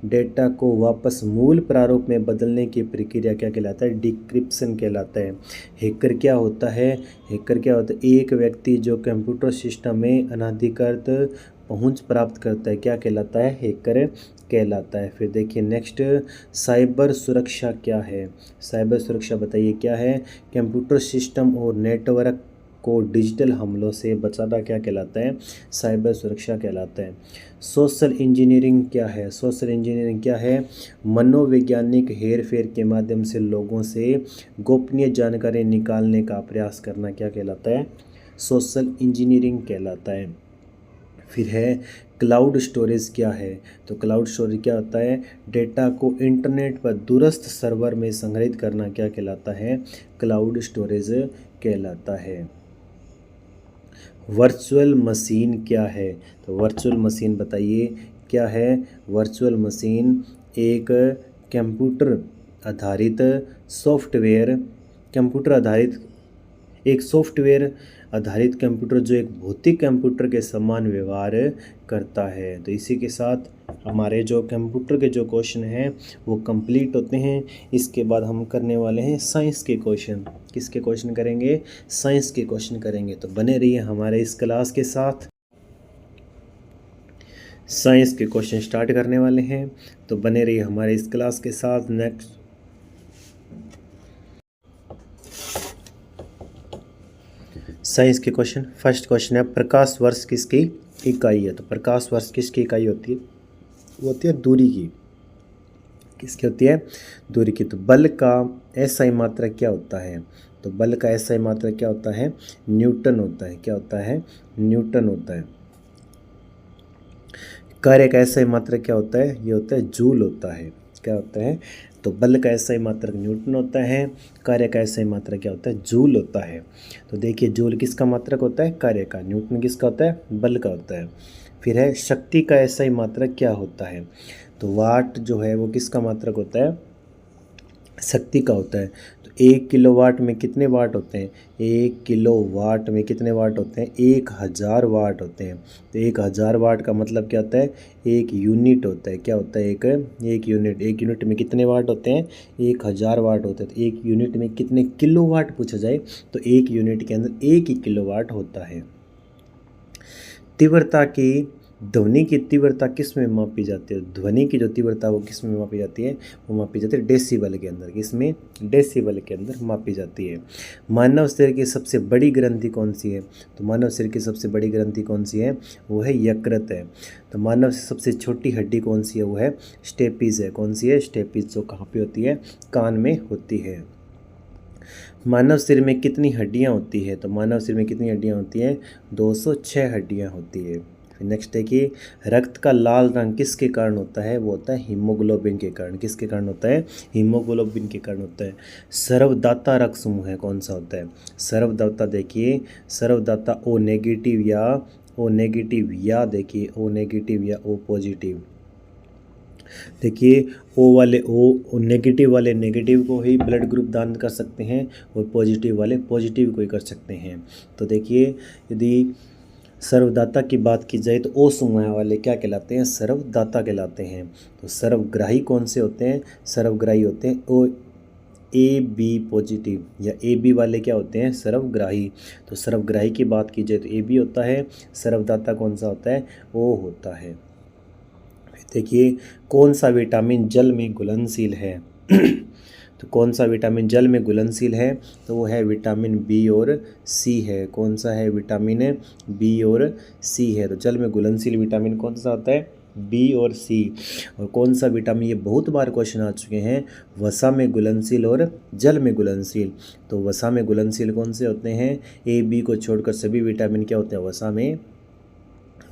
डेटा को वापस मूल प्रारूप में बदलने की प्रक्रिया, क्या कहलाता है? डिक्रिप्शन कहलाता है। हैकर क्या होता है? हैकर क्या होता है? एक व्यक्ति जो कंप्यूटर सिस्टम में अनधिकृत पहुंच प्राप्त करता है, क्या कहलाता है? हैकर कहलाता है। फिर देखिए नेक्स्ट, साइबर सुरक्षा क्या है? साइबर सुरक्षा बताइए क्या है? कंप्यूटर सिस्टम और नेटवर्क को डिजिटल हमलों से बचाना क्या कहलाता है? साइबर सुरक्षा कहलाता है। सोशल इंजीनियरिंग क्या है? सोशल इंजीनियरिंग क्या है? मनोवैज्ञानिक हेरफेर के माध्यम से लोगों से गोपनीय जानकारी निकालने का प्रयास करना, क्या कहलाता है? सोशल इंजीनियरिंग कहलाता है। फिर है क्लाउड स्टोरेज क्या है? तो क्लाउड स्टोरेज क्या होता है? डेटा को इंटरनेट पर दूरस्थ सर्वर में संग्रहित करना, क्या कहलाता है? क्लाउड स्टोरेज कहलाता है। वर्चुअल मशीन क्या है? तो वर्चुअल मशीन बताइए क्या है? वर्चुअल मशीन एक कंप्यूटर आधारित सॉफ्टवेयर आधारित कंप्यूटर जो एक भौतिक कंप्यूटर के समान व्यवहार करता है। तो इसी के साथ हमारे जो कंप्यूटर के जो क्वेश्चन हैं वो कंप्लीट होते हैं। इसके बाद हम करने वाले हैं साइंस के क्वेश्चन। किसके क्वेश्चन करेंगे? साइंस के क्वेश्चन करेंगे। तो बने रहिए हमारे इस क्लास के साथ। साइंस के क्वेश्चन स्टार्ट करने वाले हैं, तो बने रहिए हमारे इस क्लास के साथ। नेक्स्ट साइंस के क्वेश्चन, फर्स्ट क्वेश्चन है, प्रकाश वर्ष किसकी इकाई है? तो प्रकाश वर्ष किसकी इकाई होती है? वो होती है दूरी की। किसकी होती है? दूरी की। तो बल का एसआई मात्रक क्या होता है? तो बल का एसआई मात्रक क्या होता है? न्यूटन होता है। क्या होता है? न्यूटन होता है। कार्य का एसआई मात्रक क्या होता है? ये होता है जूल होता है। क्या होता है? तो बल का एसआई मात्रक न्यूटन होता है, कार्य का एसआई मात्रक क्या होता है? जूल होता है। तो देखिए जूल किसका मात्रक होता है? कार्य का। न्यूटन किसका होता है? बल का होता है। फिर है शक्ति का एसआई मात्रक क्या होता है? तो वाट जो है वो किसका मात्रक होता है, शक्ति का होता है। तो 1 किलोवाट में कितने वाट होते हैं, 1 किलोवाट में कितने वाट होते हैं, 1000 वाट होते हैं। तो 1000 वाट का मतलब क्या होता है, एक यूनिट होता है। क्या होता है, एक यूनिट। एक यूनिट में कितने वाट होते हैं, 1000 वाट होते हैं। तो एक यूनिट में कितने किलोवाट पूछा जाए तो एक यूनिट के अंदर 1 ही किलोवाट होता है। तीव्रता की, ध्वनि की तीव्रता किस में मापी जाती है, ध्वनि की जो तीव्रता वो किस में मापी जाती है, वो मापी जाती है डेसिबल के अंदर। किसमें, डेसिबल के अंदर मापी जाती है। मानव शरीर की सबसे बड़ी ग्रंथि कौन सी है, तो मानव शरीर की सबसे बड़ी ग्रंथि कौन सी है, वो है यकृत है। तो मानव से सबसे छोटी हड्डी कौन सी है, वो है स्टेपीज है। कौन सी है, स्टेपीज, जो कहाँ पे होती है, कान में होती है। मानव शरीर में कितनी हड्डियां होती है, तो मानव शरीर में कितनी हड्डियां होती हैं, 206 हड्डियां होती है। फिर नेक्स्ट देखिए, रक्त का लाल रंग किसके कारण होता है, वो होता है हीमोग्लोबिन के कारण। किसके कारण होता है, हीमोग्लोबिन के कारण होता है। सर्वदाता रक्त समूह है, कौन सा होता है, सर्वदाता। देखिए सर्वदाता ओ नेगेटिव या देखिए ओ नेगेटिव या ओ पॉजिटिव। देखिए ओ वाले ओ नेगेटिव वाले नेगेटिव को ही ब्लड ग्रुप दान कर सकते हैं और पॉजिटिव वाले पॉजिटिव को ही कर सकते हैं। तो देखिए यदि सर्वदाता की बात की जाए तो ओ समूह वाले क्या कहलाते हैं, सर्वदाता कहलाते हैं। तो सर्वग्राही कौन से होते हैं, सर्वग्राही होते हैं ओ ए बी पॉजिटिव या ए बी वाले क्या होते हैं, सर्वग्राही। तो सर्वग्राही की बात की जाए तो ए बी होता है, सर्वदाता कौन सा होता है, ओ होता है। देखिए कौन सा विटामिन जल में घुलनशील है तो कौन सा विटामिन जल में घुलनशील है, तो वो है विटामिन बी और सी है। कौन सा है, विटामिन बी और सी है। तो जल में घुलनशील विटामिन कौन सा होता है, बी और सी। और कौन सा विटामिन, ये बहुत बार क्वेश्चन आ चुके हैं, वसा में घुलनशील और जल में घुलनशील। तो वसा में घुलनशील कौन से होते हैं, ए बी को छोड़कर सभी विटामिन क्या होते हैं, वसा में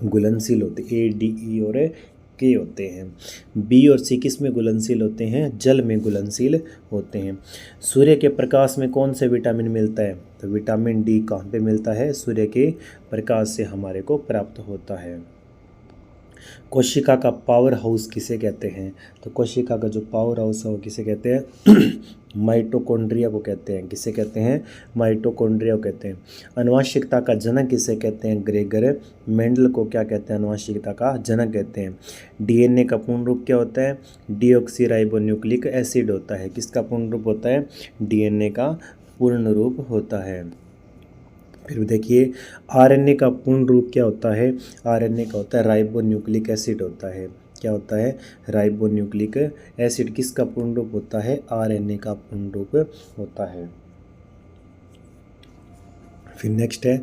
घुलनशील होते हैं, ए डी ई और के होते हैं। बी और सी किस में घुलनशील होते हैं, जल में घुलनशील होते हैं। सूर्य के प्रकाश में कौन से विटामिन मिलता है, तो विटामिन डी कहाँ पे मिलता है, सूर्य के प्रकाश से हमारे को प्राप्त होता है। कोशिका का पावर हाउस किसे कहते हैं, तो कोशिका का जो पावर हाउस है वो किसे कहते हैं माइटोकॉन्ड्रिया को कहते हैं। किसे कहते हैं, माइटोकॉन्ड्रिया को कहते हैं। अनुवांशिकता का जनक किसे कहते हैं, ग्रेगर मेंडल को क्या कहते हैं, अनुवांशिकता का जनक कहते हैं। डीएनए का पूर्ण रूप क्या होता है, डीऑक्सीराइबोन्यूक्लिक एसिड होता है। किसका पूर्ण रूप होता है, डीएनए का पूर्ण रूप होता है। फिर देखिए आरएनए का पूर्ण रूप क्या होता है, आरएनए का होता है राइबोन्यूक्लिक एसिड होता है। क्या होता है, राइबोन्यूक्लिक एसिड। किसका पूर्ण रूप होता है, आरएनए का पूर्ण रूप होता है। फिर नेक्स्ट है,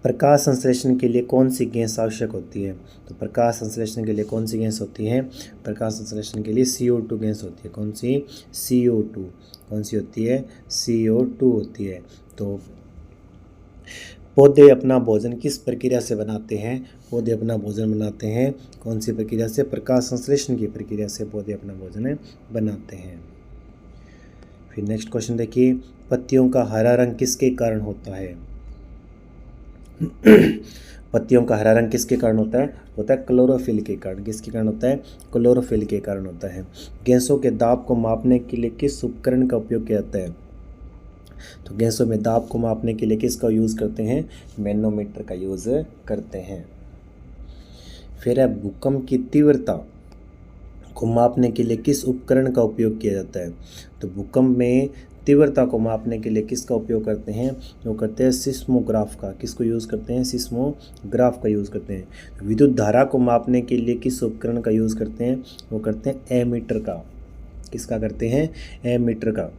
प्रकाश संश्लेषण के लिए कौन सी गैस आवश्यक होती है, तो प्रकाश संश्लेषण के लिए कौन सी गैस होती है, प्रकाश संश्लेषण के लिए CO2 गैस होती है। कौन सी, CO2। कौन सी होती है, CO2 होती है। तो पौधे अपना भोजन किस प्रक्रिया से बनाते हैं, पौधे अपना भोजन बनाते हैं कौन सी प्रक्रिया से, प्रकाश संश्लेषण की प्रक्रिया से पौधे अपना भोजन बनाते हैं। फिर नेक्स्ट क्वेश्चन देखिए, पत्तियों का हरा रंग किसके कारण होता है पत्तियों का हरा रंग किसके कारण होता है क्लोरोफिल के कारण। किसके कारण होता है, क्लोरोफिल के कारण होता है। गैसों के दाब को मापने के लिए किस उपकरण का उपयोग किया जाता है, तो गैसों में दाब को मापने के लिए किसका यूज़ करते हैं, मैनोमीटर का यूज़ करते हैं। फिर है भूकंप की तीव्रता को मापने के लिए किस उपकरण का उपयोग किया जाता है, तो भूकंप में तीव्रता को मापने के लिए किसका उपयोग करते हैं, वो करते हैं सिस्मोग्राफ का। किसको यूज़ करते हैं, सिस्मोग्राफ का यूज़ करते हैं। विद्युत धारा को मापने के लिए किस उपकरण का यूज़ करते हैं, वो करते हैं एमीटर का। किसका करते हैं, एमीटर का।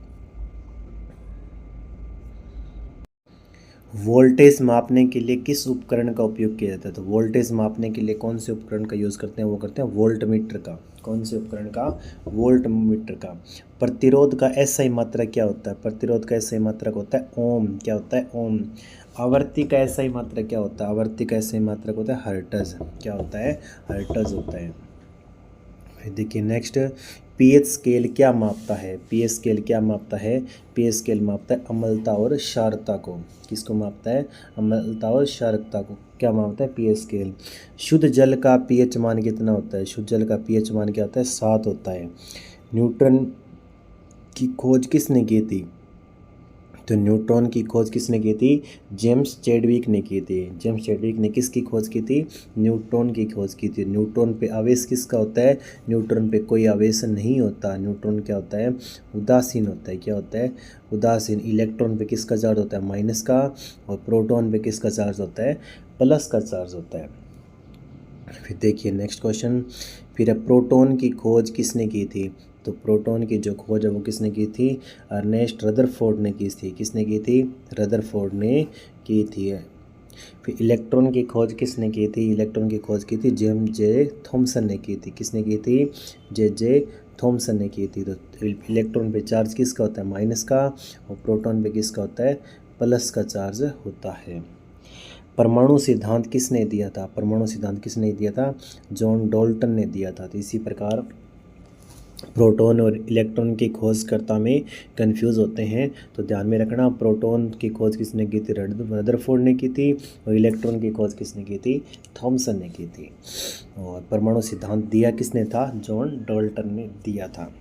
वोल्टेज मापने के लिए किस उपकरण का उपयोग किया जाता है, तो वोल्टेज मापने के लिए कौन से उपकरण का यूज़ करते हैं, वो करते हैं वोल्टमीटर का। कौन से उपकरण का, वोल्टमीटर का। प्रतिरोध का एसआई मात्रक क्या होता है, प्रतिरोध का एसआई मात्रक होता है ओम। क्या होता है, ओम। आवर्ती का एसआई मात्रक क्या होता है, आवर्ती का एसआई मात्रक होता है हर्ट्ज। क्या होता है, हर्ट्ज होता है। फिर देखिए नेक्स्ट, पीएच स्केल क्या मापता है? पीएच स्केल क्या मापता है? पीएच स्केल मापता है अम्लता और क्षारकता को। किसको मापता है? अम्लता और क्षारकता को क्या मापता है? PH scale. शुद्ध जल का पीएच मान कितना होता है? शुद्ध जल का पीएच मान क्या होता है? 7 होता है। न्यूट्रॉन की खोज किसने की थी? तो न्यूट्रॉन की खोज किसने की थी? जेम्स चैडविक ने की थी। जेम्स चैडविक ने किसकी खोज की थी? न्यूट्रॉन की खोज की थी। न्यूट्रॉन पे आवेश किसका होता है? न्यूट्रॉन पे कोई आवेश नहीं होता। न्यूट्रॉन क्या होता है? उदासीन होता है। क्या होता है? उदासीन। इलेक्ट्रॉन पे किसका चार्ज होता है? माइनस का। और प्रोटॉन पे किसका चार्ज होता है? प्लस का चार्ज होता है। फिर देखिए नेक्स्ट क्वेश्चन। फिर प्रोटॉन की खोज किसने की थी? तो प्रोटॉन की जो खोज है वो किसने की थी? अर्नेस्ट रदरफोर्ड ने की थी। किसने की थी? रदरफोर्ड ने की थी। फिर इलेक्ट्रॉन की खोज किसने की थी? इलेक्ट्रॉन की खोज की थी जेम्स जे थॉमसन ने की थी। किसने की थी? जे थॉमसन ने की थी। तो इलेक्ट्रॉन पे चार्ज किसका होता है? माइनस का। और प्रोटॉन पे किसका होता है? प्लस का चार्ज होता है। परमाणु सिद्धांत किसने दिया था? परमाणु सिद्धांत किसने दिया था? जॉन डाल्टन ने दिया था। तो इसी प्रकार प्रोटॉन और इलेक्ट्रॉन की खोजकर्ता में कंफ्यूज होते हैं, तो ध्यान में रखना। प्रोटॉन की खोज किसने की थी? रदरफोर्ड ने की थी। और इलेक्ट्रॉन की खोज किसने की थी? थॉमसन ने की थी। और परमाणु सिद्धांत दिया किसने था? जॉन डाल्टन ने दिया था।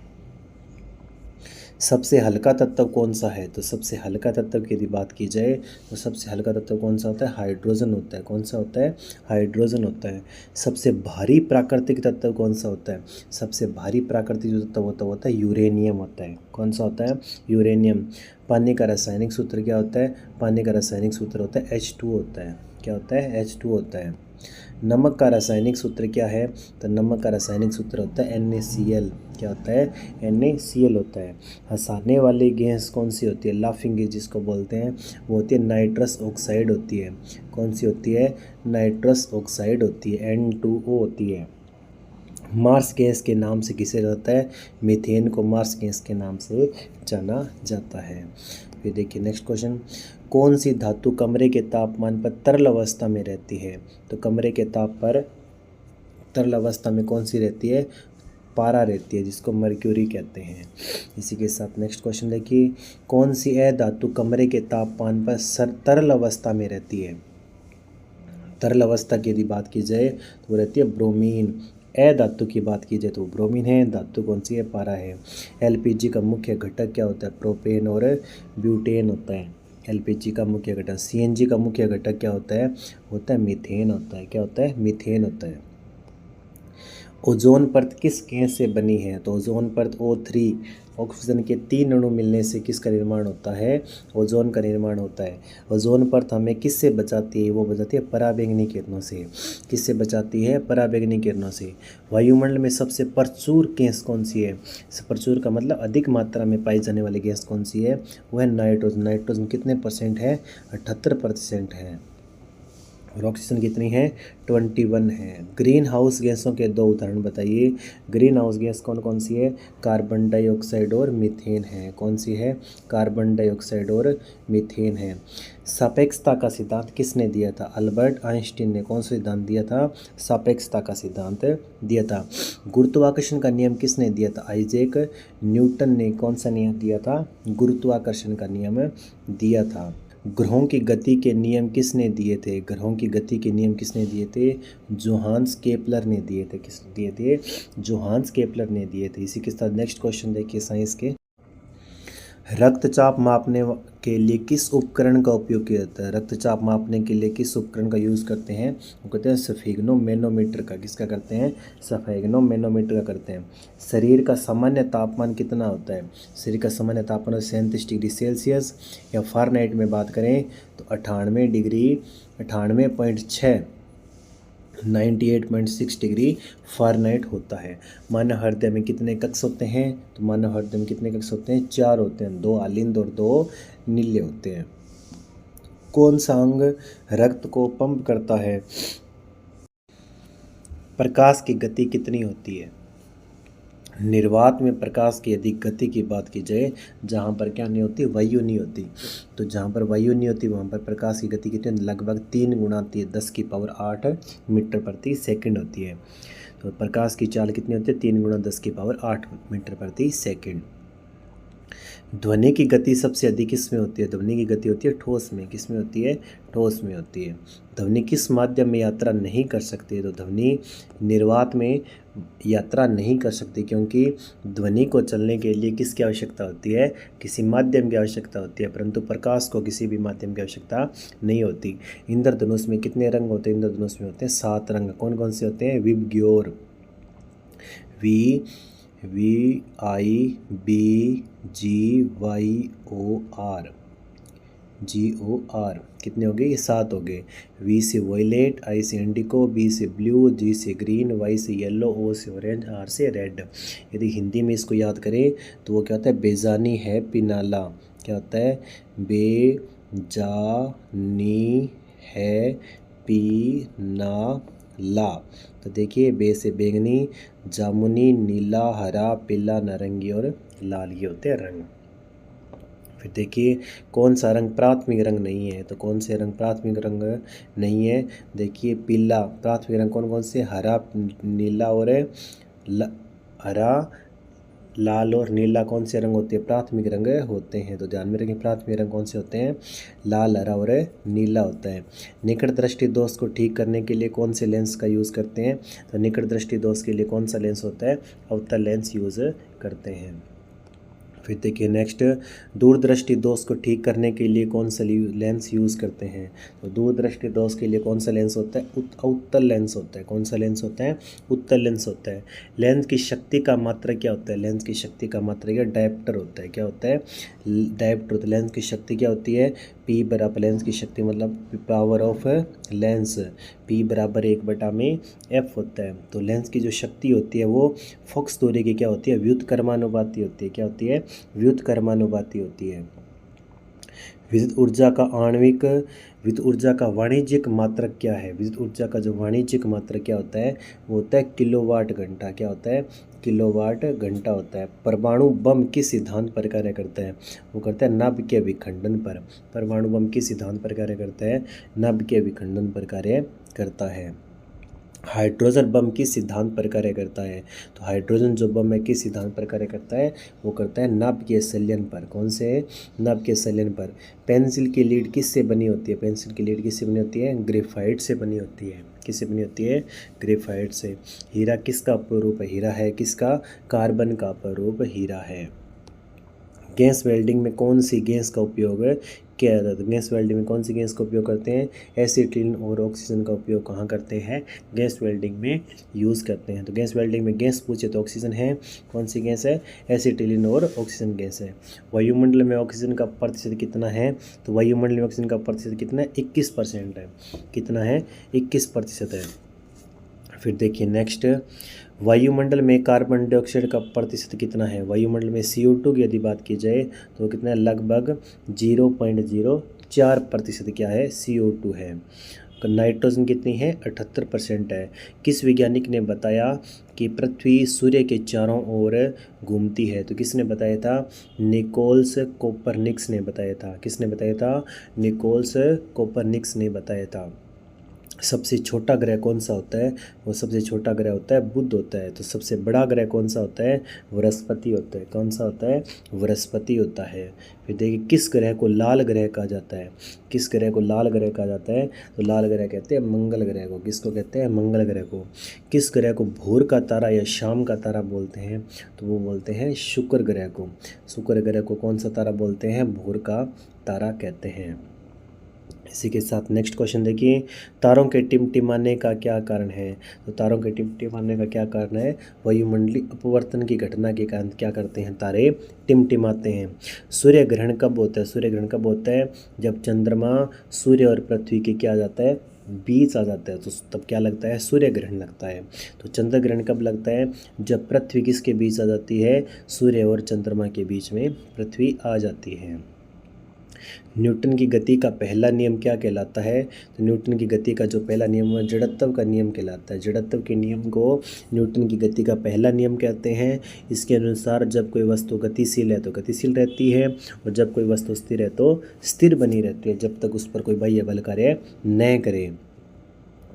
सबसे हल्का तत्व कौन सा है? तो सबसे हल्का तत्व की यदि बात की जाए तो सबसे हल्का तत्व कौन सा होता है? हाइड्रोजन होता है। कौन सा होता है? हाइड्रोजन होता है। सबसे भारी प्राकृतिक तत्व कौन सा होता है? सबसे भारी प्राकृतिक जो तत्व होता है यूरेनियम होता है। कौन सा होता है? यूरेनियम। पानी का रासायनिक सूत्र क्या होता है? पानी का रासायनिक सूत्र होता है H2 होता है। क्या होता है? H2 होता है। नमक का रासायनिक सूत्र क्या है? तो नमक का रासायनिक सूत्र होता है NaCl। क्या होता है? NaCl होता है। हंसाने वाली गैस कौन सी होती है? लाफिंग गैस जिसको बोलते हैं वो होती है नाइट्रस ऑक्साइड होती है। कौन सी होती है? नाइट्रस ऑक्साइड होती है। N2O होती है। मार्स गैस के नाम से किसे जाता है? मीथेन को मार्स गैस के नाम से जाना जाता है। फिर देखिए नेक्स्ट क्वेश्चन। कौन सी धातु कमरे के तापमान पर तरल अवस्था में रहती है? तो कमरे के ताप पर तरल अवस्था में कौन सी रहती है? पारा रहती है, जिसको मर्क्यूरी कहते हैं। इसी के साथ नेक्स्ट क्वेश्चन देखिए। कौन सी अधातु कमरे के तापमान पर तरल अवस्था में रहती है? तरल अवस्था की यदि बात की जाए तो वो रहती है ब्रोमीन। अधातु की बात की जाए तो ब्रोमीन है। धातु कौन सी है? पारा है। एलपीजी का मुख्य घटक क्या होता है? प्रोपेन और ब्यूटेन होता है। एलपीजी का मुख्य घटक। सीएनजी का मुख्य घटक क्या होता है? होता है मीथेन होता है। क्या होता है? मीथेन होता है। ओजोन परत किस गैस से बनी है? तो ओजोन परत O3 ऑक्सीजन के 3 अणु मिलने से किसका निर्माण होता है? ओजोन का निर्माण होता है। ओजोन परत हमें किससे बचाती है? वो बचाती है पराबैंगनी किरणों से। किससे बचाती है? पराबैंगनी किरणों से। वायुमंडल में सबसे प्रचुर गैस कौन सी है? प्रचुर का मतलब अधिक मात्रा में पाई जाने वाली गैस कौन सी है? वो है नाइट्रोजन। नाइट्रोजन कितने % है? 78% है। और ऑक्सीजन कितनी है? 21 है। ग्रीन हाउस गैसों के 2 उदाहरण बताइए। ग्रीन हाउस गैस कौन कौन सी है? कार्बन डाइऑक्साइड और मीथेन है। कौन सी है? कार्बन डाइऑक्साइड और मीथेन है। सापेक्षता का सिद्धांत किसने दिया था? अल्बर्ट आइंस्टीन ने। कौन सा सिद्धांत दिया था? सापेक्षता का सिद्धांत दिया था। गुरुत्वाकर्षण का नियम किसने दिया था? आइजैक न्यूटन ने। कौन सा नियम दिया था? गुरुत्वाकर्षण का नियम दिया था। ग्रहों की गति के नियम किसने दिए थे? ग्रहों की गति के नियम किसने दिए थे? जोहान्स केपलर ने दिए थे। किसने दिए थे? जोहान्स केपलर ने दिए थे। इसी के साथ नेक्स्ट क्वेश्चन देखिए साइंस के। रक्तचाप मापने के लिए किस उपकरण का उपयोग किया जाता है? रक्तचाप मापने के लिए किस उपकरण का यूज़ करते हैं? वो कहते हैं सफेगनो मैनोमीटर का। किसका करते हैं? सफेगनो मैनोमीटर का करते हैं। शरीर का सामान्य तापमान कितना होता है? शरीर का सामान्य तापमान 37 डिग्री सेल्सियस। या फ़ारेनहाइट में बात करें तो 98.6 98.6 डिग्री फ़ारेनहाइट होता है। मानव हृदय में कितने कक्ष होते हैं? तो मानव हृदय में कितने कक्ष होते हैं? 4 होते हैं। 2 आलिंद और 2 नीले होते हैं। कौन सा अंग रक्त को पंप करता है? प्रकाश की गति कितनी होती है? निर्वात में प्रकाश की यदि गति की बात की जाए, जहाँ पर क्या नहीं होती? वायु नहीं होती। तो जहाँ पर वायु नहीं होती वहाँ पर प्रकाश की गति कितनी? लगभग 3 × 10⁸ मीटर प्रति सेकंड होती है। तो प्रकाश की चाल कितनी होती है 3 × 10⁸ मीटर प्रति सेकंड। ध्वनि की गति सबसे अधिक किस में होती है? ध्वनि की गति होती है ठोस में। किस में होती है? ठोस में होती है। ध्वनि किस माध्यम में यात्रा नहीं कर सकती? तो ध्वनि निर्वात में यात्रा नहीं कर सकती, क्योंकि ध्वनि को चलने के लिए किसकी आवश्यकता होती है? किसी माध्यम की आवश्यकता होती है, परंतु प्रकाश को किसी भी माध्यम की आवश्यकता नहीं होती। इंद्रधनुष में कितने रंग होते हैं? इंद्रधनुष में होते हैं 7 रंग। कौन कौन से होते हैं? विबग्योर, VIBGYOR कितने हो गए? ये 7 हो गए। V से वॉयलेट, I से इंडिको, B से ब्लू, G से ग्रीन, Y से येलो, O से ऑरेंज, R से रेड। यदि हिंदी में इसको याद करें तो वो क्या होता है? बेजानी है पिनाला। क्या होता है? बेजानी है पिनाला। तो देखिए, बे से बैंगनी, जामुनी, नीला, हरा, पीला, नारंगी और लाल, ये होते हैं रंग। फिर देखिए, कौन सा रंग प्राथमिक रंग नहीं है? तो कौन से रंग प्राथमिक रंग नहीं है? देखिए, पीला प्राथमिक रंग कौन कौन से? हरा, नीला और हरा, लाल और नीला कौन से रंग होते हैं? प्राथमिक रंग होते हैं। तो ध्यान में रखें, प्राथमिक रंग कौन से होते हैं? लाल, हरा और नीला होता है। निकट दृष्टि दोष को ठीक करने के लिए कौन से लेंस का यूज़ करते हैं? तो निकट दृष्टि दोष के लिए कौन सा लेंस होता है? अवतल लेंस यूज़ करते हैं। फिर देखिए नेक्स्ट, दूरदृष्टि दोष को ठीक करने के लिए कौन सा लेंस यूज़ करते हैं? तो दूरदृष्टि दोष के लिए कौन सा लेंस होता है? उत्तल लेंस होता है। कौन सा लेंस होता है? उत्तल लेंस होता है। लेंस की शक्ति का मात्रा क्या होता है? लेंस की शक्ति का मात्रा क्या? डायप्टर होता है। क्या होता है? डायप्टर। तो लेंस की शक्ति क्या होती है? P बराबर, लेंस की शक्ति मतलब पावर ऑफ लेंस, P बराबर 1/f होता है। तो लेंस की जो शक्ति होती है वो फोकस दूरी की क्या होती है? व्युत्क्रमानुपाती होती है। क्या होती है? व्युत्क्रमानुपाती होती है। विद्युत ऊर्जा का वाणिज्यिक मात्रक क्या है? विद्युत ऊर्जा का जो वाणिज्यिक मात्रक क्या होता है? वो होता है किलोवाट घंटा। क्या होता है? किलोवाट घंटा होता है। परमाणु बम किस सिद्धांत पर कार्य करता है? वो करता है नाभिकीय विखंडन पर। परमाणु बम किस सिद्धांत पर कार्य करता है? नाभिकीय विखंडन पर कार्य करता है। हाइड्रोजन बम किस सिद्धांत पर कार्य करता है? तो हाइड्रोजन जो बम है किस सिद्धांत पर कार्य करता है? वो करता है नाभिकीय संलयन पर। कौन से? नाभिकीय संलयन पर। पेंसिल की लीड किससे बनी होती है? पेंसिल की लीड किससे बनी होती है? ग्रेफाइट से बनी होती है। किससे बनी होती है? ग्रेफाइट से। हीरा किसका अपरूप है? हीरा है किसका? कार्बन का अपरूप हीरा है। गैस वेल्डिंग में कौन सी गैस का उपयोग किया जाता है? तो गैस वेल्डिंग में कौन सी गैस का उपयोग करते हैं? एसीटिलीन और ऑक्सीजन का उपयोग कहाँ करते हैं? गैस वेल्डिंग में यूज़ करते हैं। तो गैस वेल्डिंग में गैस पूछे तो ऑक्सीजन है। कौन सी गैस है? एसीटिलीन और ऑक्सीजन गैस है। वायुमंडल में ऑक्सीजन का प्रतिशत कितना है? तो वायुमंडल में ऑक्सीजन का प्रतिशत कितना है? 21% है। कितना है? 21% है। फिर देखिए नेक्स्ट, वायुमंडल में कार्बन डाइऑक्साइड का प्रतिशत कितना है? वायुमंडल में CO2 की यदि बात की जाए तो कितना है? लगभग 0.04% क्या है? CO2 है। नाइट्रोजन कितनी है? 78% है। किस वैज्ञानिक ने बताया कि पृथ्वी सूर्य के चारों ओर घूमती है? तो किसने बताया था? निकोलस कोपरनिकस ने बताया था। किसने बताया था? निकोलस कोपरनिकस ने बताया था। सबसे छोटा ग्रह कौन सा होता है? वो सबसे छोटा ग्रह होता है बुध होता है। तो सबसे बड़ा ग्रह कौन सा होता है? बृहस्पति होता है। कौन सा होता है? बृहस्पति होता है। फिर देखिए, किस ग्रह को लाल ग्रह कहा जाता है? किस ग्रह को लाल ग्रह कहा जाता है? तो लाल ग्रह कहते हैं मंगल ग्रह को। किसको कहते हैं? मंगल ग्रह को। किस ग्रह को भोर का तारा या शाम का तारा बोलते हैं? तो वो बोलते हैं शुक्र ग्रह को। शुक्र ग्रह को कौन सा तारा बोलते हैं? भोर का तारा कहते हैं। इसी के साथ नेक्स्ट क्वेश्चन देखिए, तारों के टिमटिमाने का क्या कारण है? तो तारों के टिमटिमाने का क्या कारण है? वायुमंडलीय अपवर्तन की घटना के कारण क्या करते हैं? तारे टिमटिमाते हैं। सूर्य ग्रहण कब होता है? सूर्य ग्रहण कब होता है? जब चंद्रमा सूर्य और पृथ्वी के क्या आ जाता है? बीच आ जाता है। तो तब क्या लगता है? सूर्य ग्रहण लगता है। तो चंद्र ग्रहण कब लगता है? जब पृथ्वी किसके बीच आ जाती है? सूर्य और चंद्रमा के बीच में पृथ्वी आ जाती है। न्यूटन की गति का पहला नियम क्या कहलाता है? तो न्यूटन की गति का जो पहला नियम है जड़त्व का नियम कहलाता है। जड़त्व के नियम को न्यूटन की गति का पहला नियम कहते हैं। इसके अनुसार जब कोई वस्तु गतिशील है तो गतिशील रहती है, और जब कोई वस्तु स्थिर है तो स्थिर बनी रहती है, जब तक उस पर कोई बाह्य बल कार्य न करे।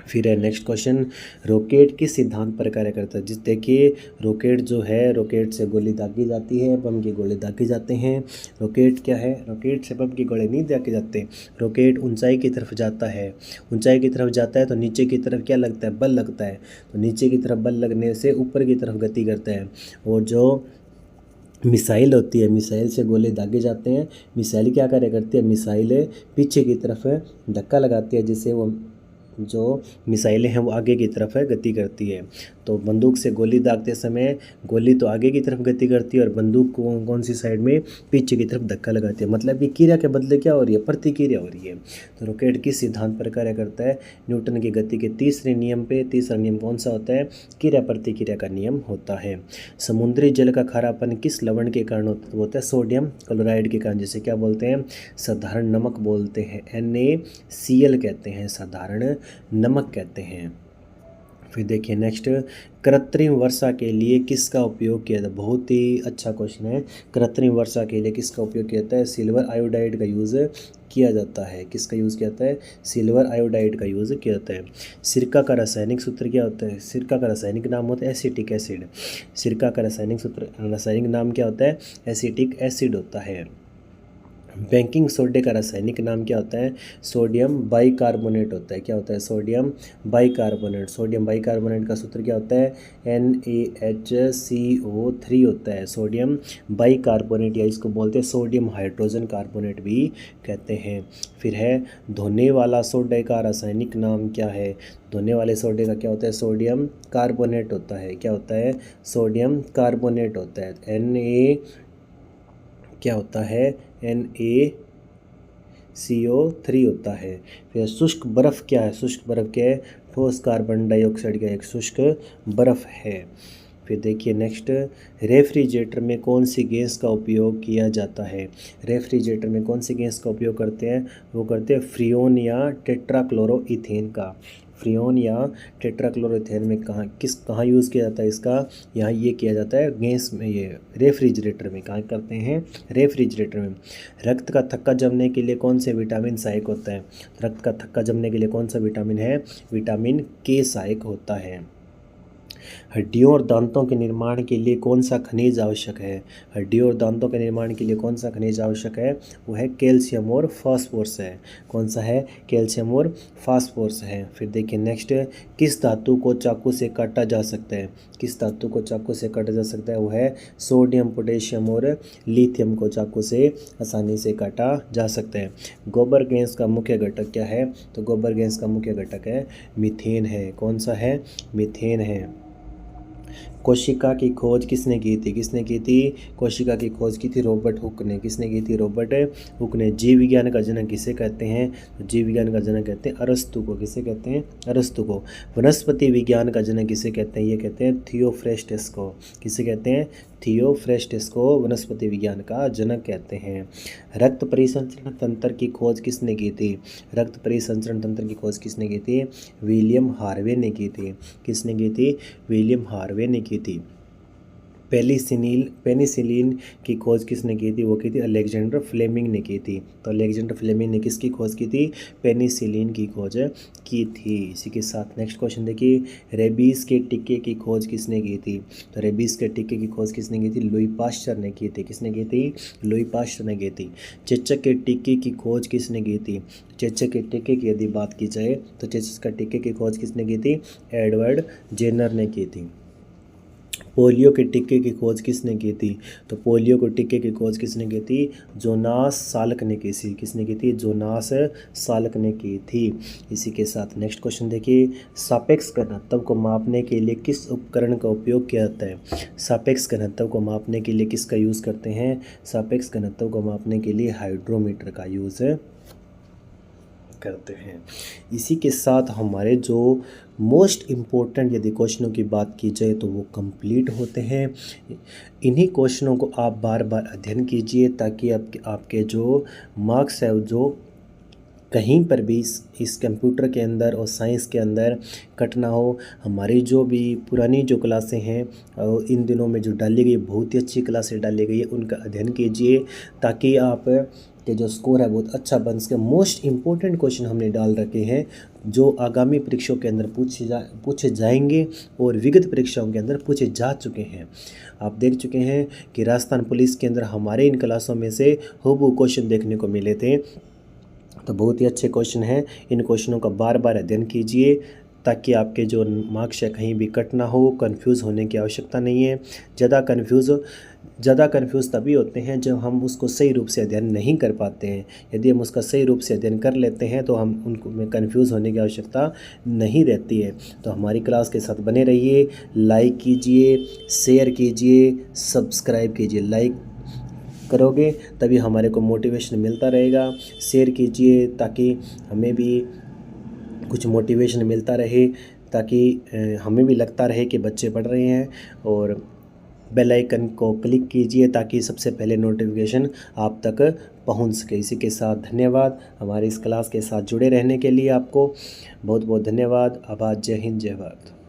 फिर है नेक्स्ट क्वेश्चन, रॉकेट किस सिद्धांत पर कार्य करता है। जिस देखिए रॉकेट जो है, रॉकेट से गोली दागी जाती है, बम के गोले दागे जाते हैं। रॉकेट क्या है, रॉकेट से बम के गोले नहीं दागे जाते। रॉकेट ऊंचाई की तरफ जाता है, ऊंचाई की तरफ जाता है तो नीचे की तरफ क्या लगता है, बल लगता है। तो नीचे की तरफ बल लगने से ऊपर की तरफ गति करता है। और जो मिसाइल होती है, मिसाइल से गोले दागे जाते हैं। मिसाइल क्या कार्य करती है, मिसाइल पीछे की तरफ धक्का लगाती है, जिससे वो जो मिसाइलें हैं वो आगे की तरफ गति करती है। तो बंदूक से गोली दागते समय गोली तो आगे की तरफ गति करती है और बंदूक को कौन सी साइड में, पीछे की तरफ धक्का लगाती है। मतलब कि क्रिया के बदले क्या हो रही है, प्रतिक्रिया हो रही है। तो रॉकेट किस सिद्धांत पर कार्य करता है, न्यूटन की गति के तीसरे नियम पे। तीसरा नियम कौन सा होता है, क्रिया प्रतिक्रिया का नियम होता है। समुद्री जल का खारापन किस लवण के कारण होता है, सोडियम क्लोराइड के कारण, जिसे क्या बोलते हैं, साधारण नमक बोलते हैं। NaCl कहते हैं, साधारण नमक कहते हैं। फिर देखिए नेक्स्ट, कृत्रिम वर्षा के लिए किसका उपयोग किया जाता है। बहुत ही अच्छा क्वेश्चन है। कृत्रिम वर्षा के लिए किसका उपयोग किया जाता है, सिल्वर आयोडाइड का यूज़ किया जाता है। किसका यूज़ किया जाता है, सिल्वर आयोडाइड का यूज़ किया जाता है। सिरका का रासायनिक सूत्र क्या होता है, सिरका का रासायनिक नाम होता है एसिटिक एसिड। सिरका का रासायनिक नाम क्या होता है, एसिटिक एसिड होता है। बेकिंग सोडे का रासायनिक नाम क्या होता है, सोडियम बाइकार्बोनेट होता है। क्या होता है, सोडियम बाइकार्बोनेट। सोडियम बाइकार्बोनेट का सूत्र क्या होता है, NaHCO3 होता है। सोडियम बाइकार्बोनेट, या इसको बोलते हैं सोडियम हाइड्रोजन कार्बोनेट भी कहते हैं। फिर है धोने वाला सोडे का रासायनिक नाम क्या है। धोने वाले सोडे का क्या होता है, सोडियम कार्बोनेट होता है। क्या होता है, सोडियम कार्बोनेट होता है। क्या होता है, NaCO3 होता है। फिर शुष्क बर्फ़ क्या है, शुष्क बर्फ़ क्या है, ठोस कार्बन डाइऑक्साइड का एक शुष्क बर्फ़ है। फिर देखिए नेक्स्ट, रेफ्रिजरेटर में कौन सी गैस का उपयोग किया जाता है। रेफ्रिजरेटर में कौन सी गैस का उपयोग करते हैं, वो करते हैं फ्रियोन या टेट्राक्लोरोइथेन का। फ्रियोन या टेट्राक्लोरोइथेन में कहाँ यूज़ किया जाता है इसका, यहाँ ये किया जाता है गैस में, ये रेफ्रिजरेटर में। कहाँ करते हैं, रेफ्रिजरेटर में। रक्त का थक्का जमने के लिए कौन से विटामिन सहायक होता है। रक्त का थक्का जमने के लिए कौन सा विटामिन है, विटामिन के सहायक होता है। हड्डियों और दांतों के निर्माण के लिए कौन सा खनिज आवश्यक है। हड्डियों और दांतों के निर्माण के लिए कौन सा खनिज आवश्यक है, वो है कैल्शियम और फास्फोरस है। कौन सा है, कैल्शियम और फास्फोरस है। फिर देखिए नेक्स्ट, किस धातु को चाकू से काटा जा सकता है। किस धातु को चाकू से काटा जा सकता है, वो है सोडियम, पोटेशियम और लिथियम को चाकू से आसानी से काटा जा सकता है। गोबर गैस का मुख्य घटक क्या है, तो गोबर गैस का मुख्य घटक है मीथेन है। कौन सा है, मीथेन है। कोशिका की खोज किसने की थी, किसने की थी, कोशिका की खोज की थी रॉबर्ट हुक ने। किसने की थी, रॉबर्ट हुक ने। जीव विज्ञान का जनक किसे कहते हैं, तो जीव विज्ञान का जनक कहते हैं अरस्तु को। किसे कहते हैं, अरस्तु को। वनस्पति विज्ञान का जनक किसे कहते हैं, ये कहते हैं थियोफ्रेस्टस को। किसे कहते हैं, थियोफ्रेस्टस को वनस्पति विज्ञान का जनक कहते हैं। रक्त परिसंचरण तंत्र की खोज किसने की थी, रक्त परिसंचरण तंत्र की खोज किसने की थी, विलियम हार्वे ने की थी। किसने की थी, विलियम हार्वे ने की थी। पेनिसिलिन की खोज किसने की थी, वो की थी अलेक्जेंडर फ्लेमिंग ने की थी। तो अलेक्जेंडर फ्लेमिंग ने किसकी खोज की थी, पेनिसिलिन की खोज की थी। इसी के साथ नेक्स्ट क्वेश्चन देखिए, रेबीज़ के टीके की खोज किसने की थी। तो रेबीज़ के टीके की खोज किसने की थी, लुई पाश्चर ने की थी। किसने की थी, लुई पाश्चर ने की थी। चेचक के टीके की खोज किसने की थी। चेचक के टीके की यदि बात की जाए तो चेचक के टीके की खोज किसने की थी, एडवर्ड जेनर ने की थी। पोलियो के टीके की खोज किसने की थी, तो पोलियो के टीके की खोज किसने की थी, जोनास साल्क ने की थी। किसने की थी, जोनास साल्क ने की थी। इसी के साथ नेक्स्ट क्वेश्चन देखिए, सापेक्ष घनत्व को मापने के लिए किस उपकरण का उपयोग किया जाता है। सापेक्ष घनत्व को मापने के लिए किसका यूज़ करते हैं, सापेक्ष घनत्व को मापने के लिए हाइड्रोमीटर का यूज़ करते हैं। इसी के साथ हमारे जो मोस्ट इम्पोर्टेंट यदि क्वेश्चनों की बात की जाए तो वो कंप्लीट होते हैं। इन्हीं क्वेश्चनों को आप बार बार अध्ययन कीजिए ताकि आपके जो मार्क्स है जो कहीं पर भी इस कंप्यूटर के अंदर और साइंस के अंदर कट ना हो। हमारी जो भी पुरानी जो क्लासें हैं इन दिनों में जो डाली गई बहुत ही अच्छी क्लासें डाली गई है, उनका अध्ययन कीजिए ताकि आप कि जो स्कोर है बहुत अच्छा बन सके। मोस्ट इम्पोर्टेंट क्वेश्चन हमने डाल रखे हैं जो आगामी परीक्षाओं के अंदर पूछे जाएंगे और विगत परीक्षाओं के अंदर पूछे जा चुके हैं। आप देख चुके हैं कि राजस्थान पुलिस के अंदर हमारे इन क्लासों में से हूबहू क्वेश्चन देखने को मिले थे। तो बहुत ही अच्छे क्वेश्चन हैं, इन क्वेश्चनों का बार बार अध्ययन कीजिए ताकि आपके जो मार्क्स है कहीं भी कट ना हो। कंफ्यूज होने की आवश्यकता नहीं है। ज़्यादा कंफ्यूज तभी होते हैं जब हम उसको सही रूप से अध्ययन नहीं कर पाते हैं। यदि हम उसका सही रूप से अध्ययन कर लेते हैं तो हम उनको में कंफ्यूज होने की आवश्यकता नहीं रहती है। तो हमारी क्लास के साथ बने रहिए, लाइक कीजिए, शेयर कीजिए, सब्सक्राइब कीजिए। लाइक करोगे तभी हमारे को मोटिवेशन मिलता रहेगा। शेयर कीजिए ताकि हमें भी कुछ मोटिवेशन मिलता रहे, ताकि हमें भी लगता रहे कि बच्चे पढ़ रहे हैं। और बेल आइकन को क्लिक कीजिए ताकि सबसे पहले नोटिफिकेशन आप तक पहुंच सके। इसी के साथ धन्यवाद। हमारी इस क्लास के साथ जुड़े रहने के लिए आपको बहुत बहुत धन्यवाद। आभार। जय हिंद, जय भारत।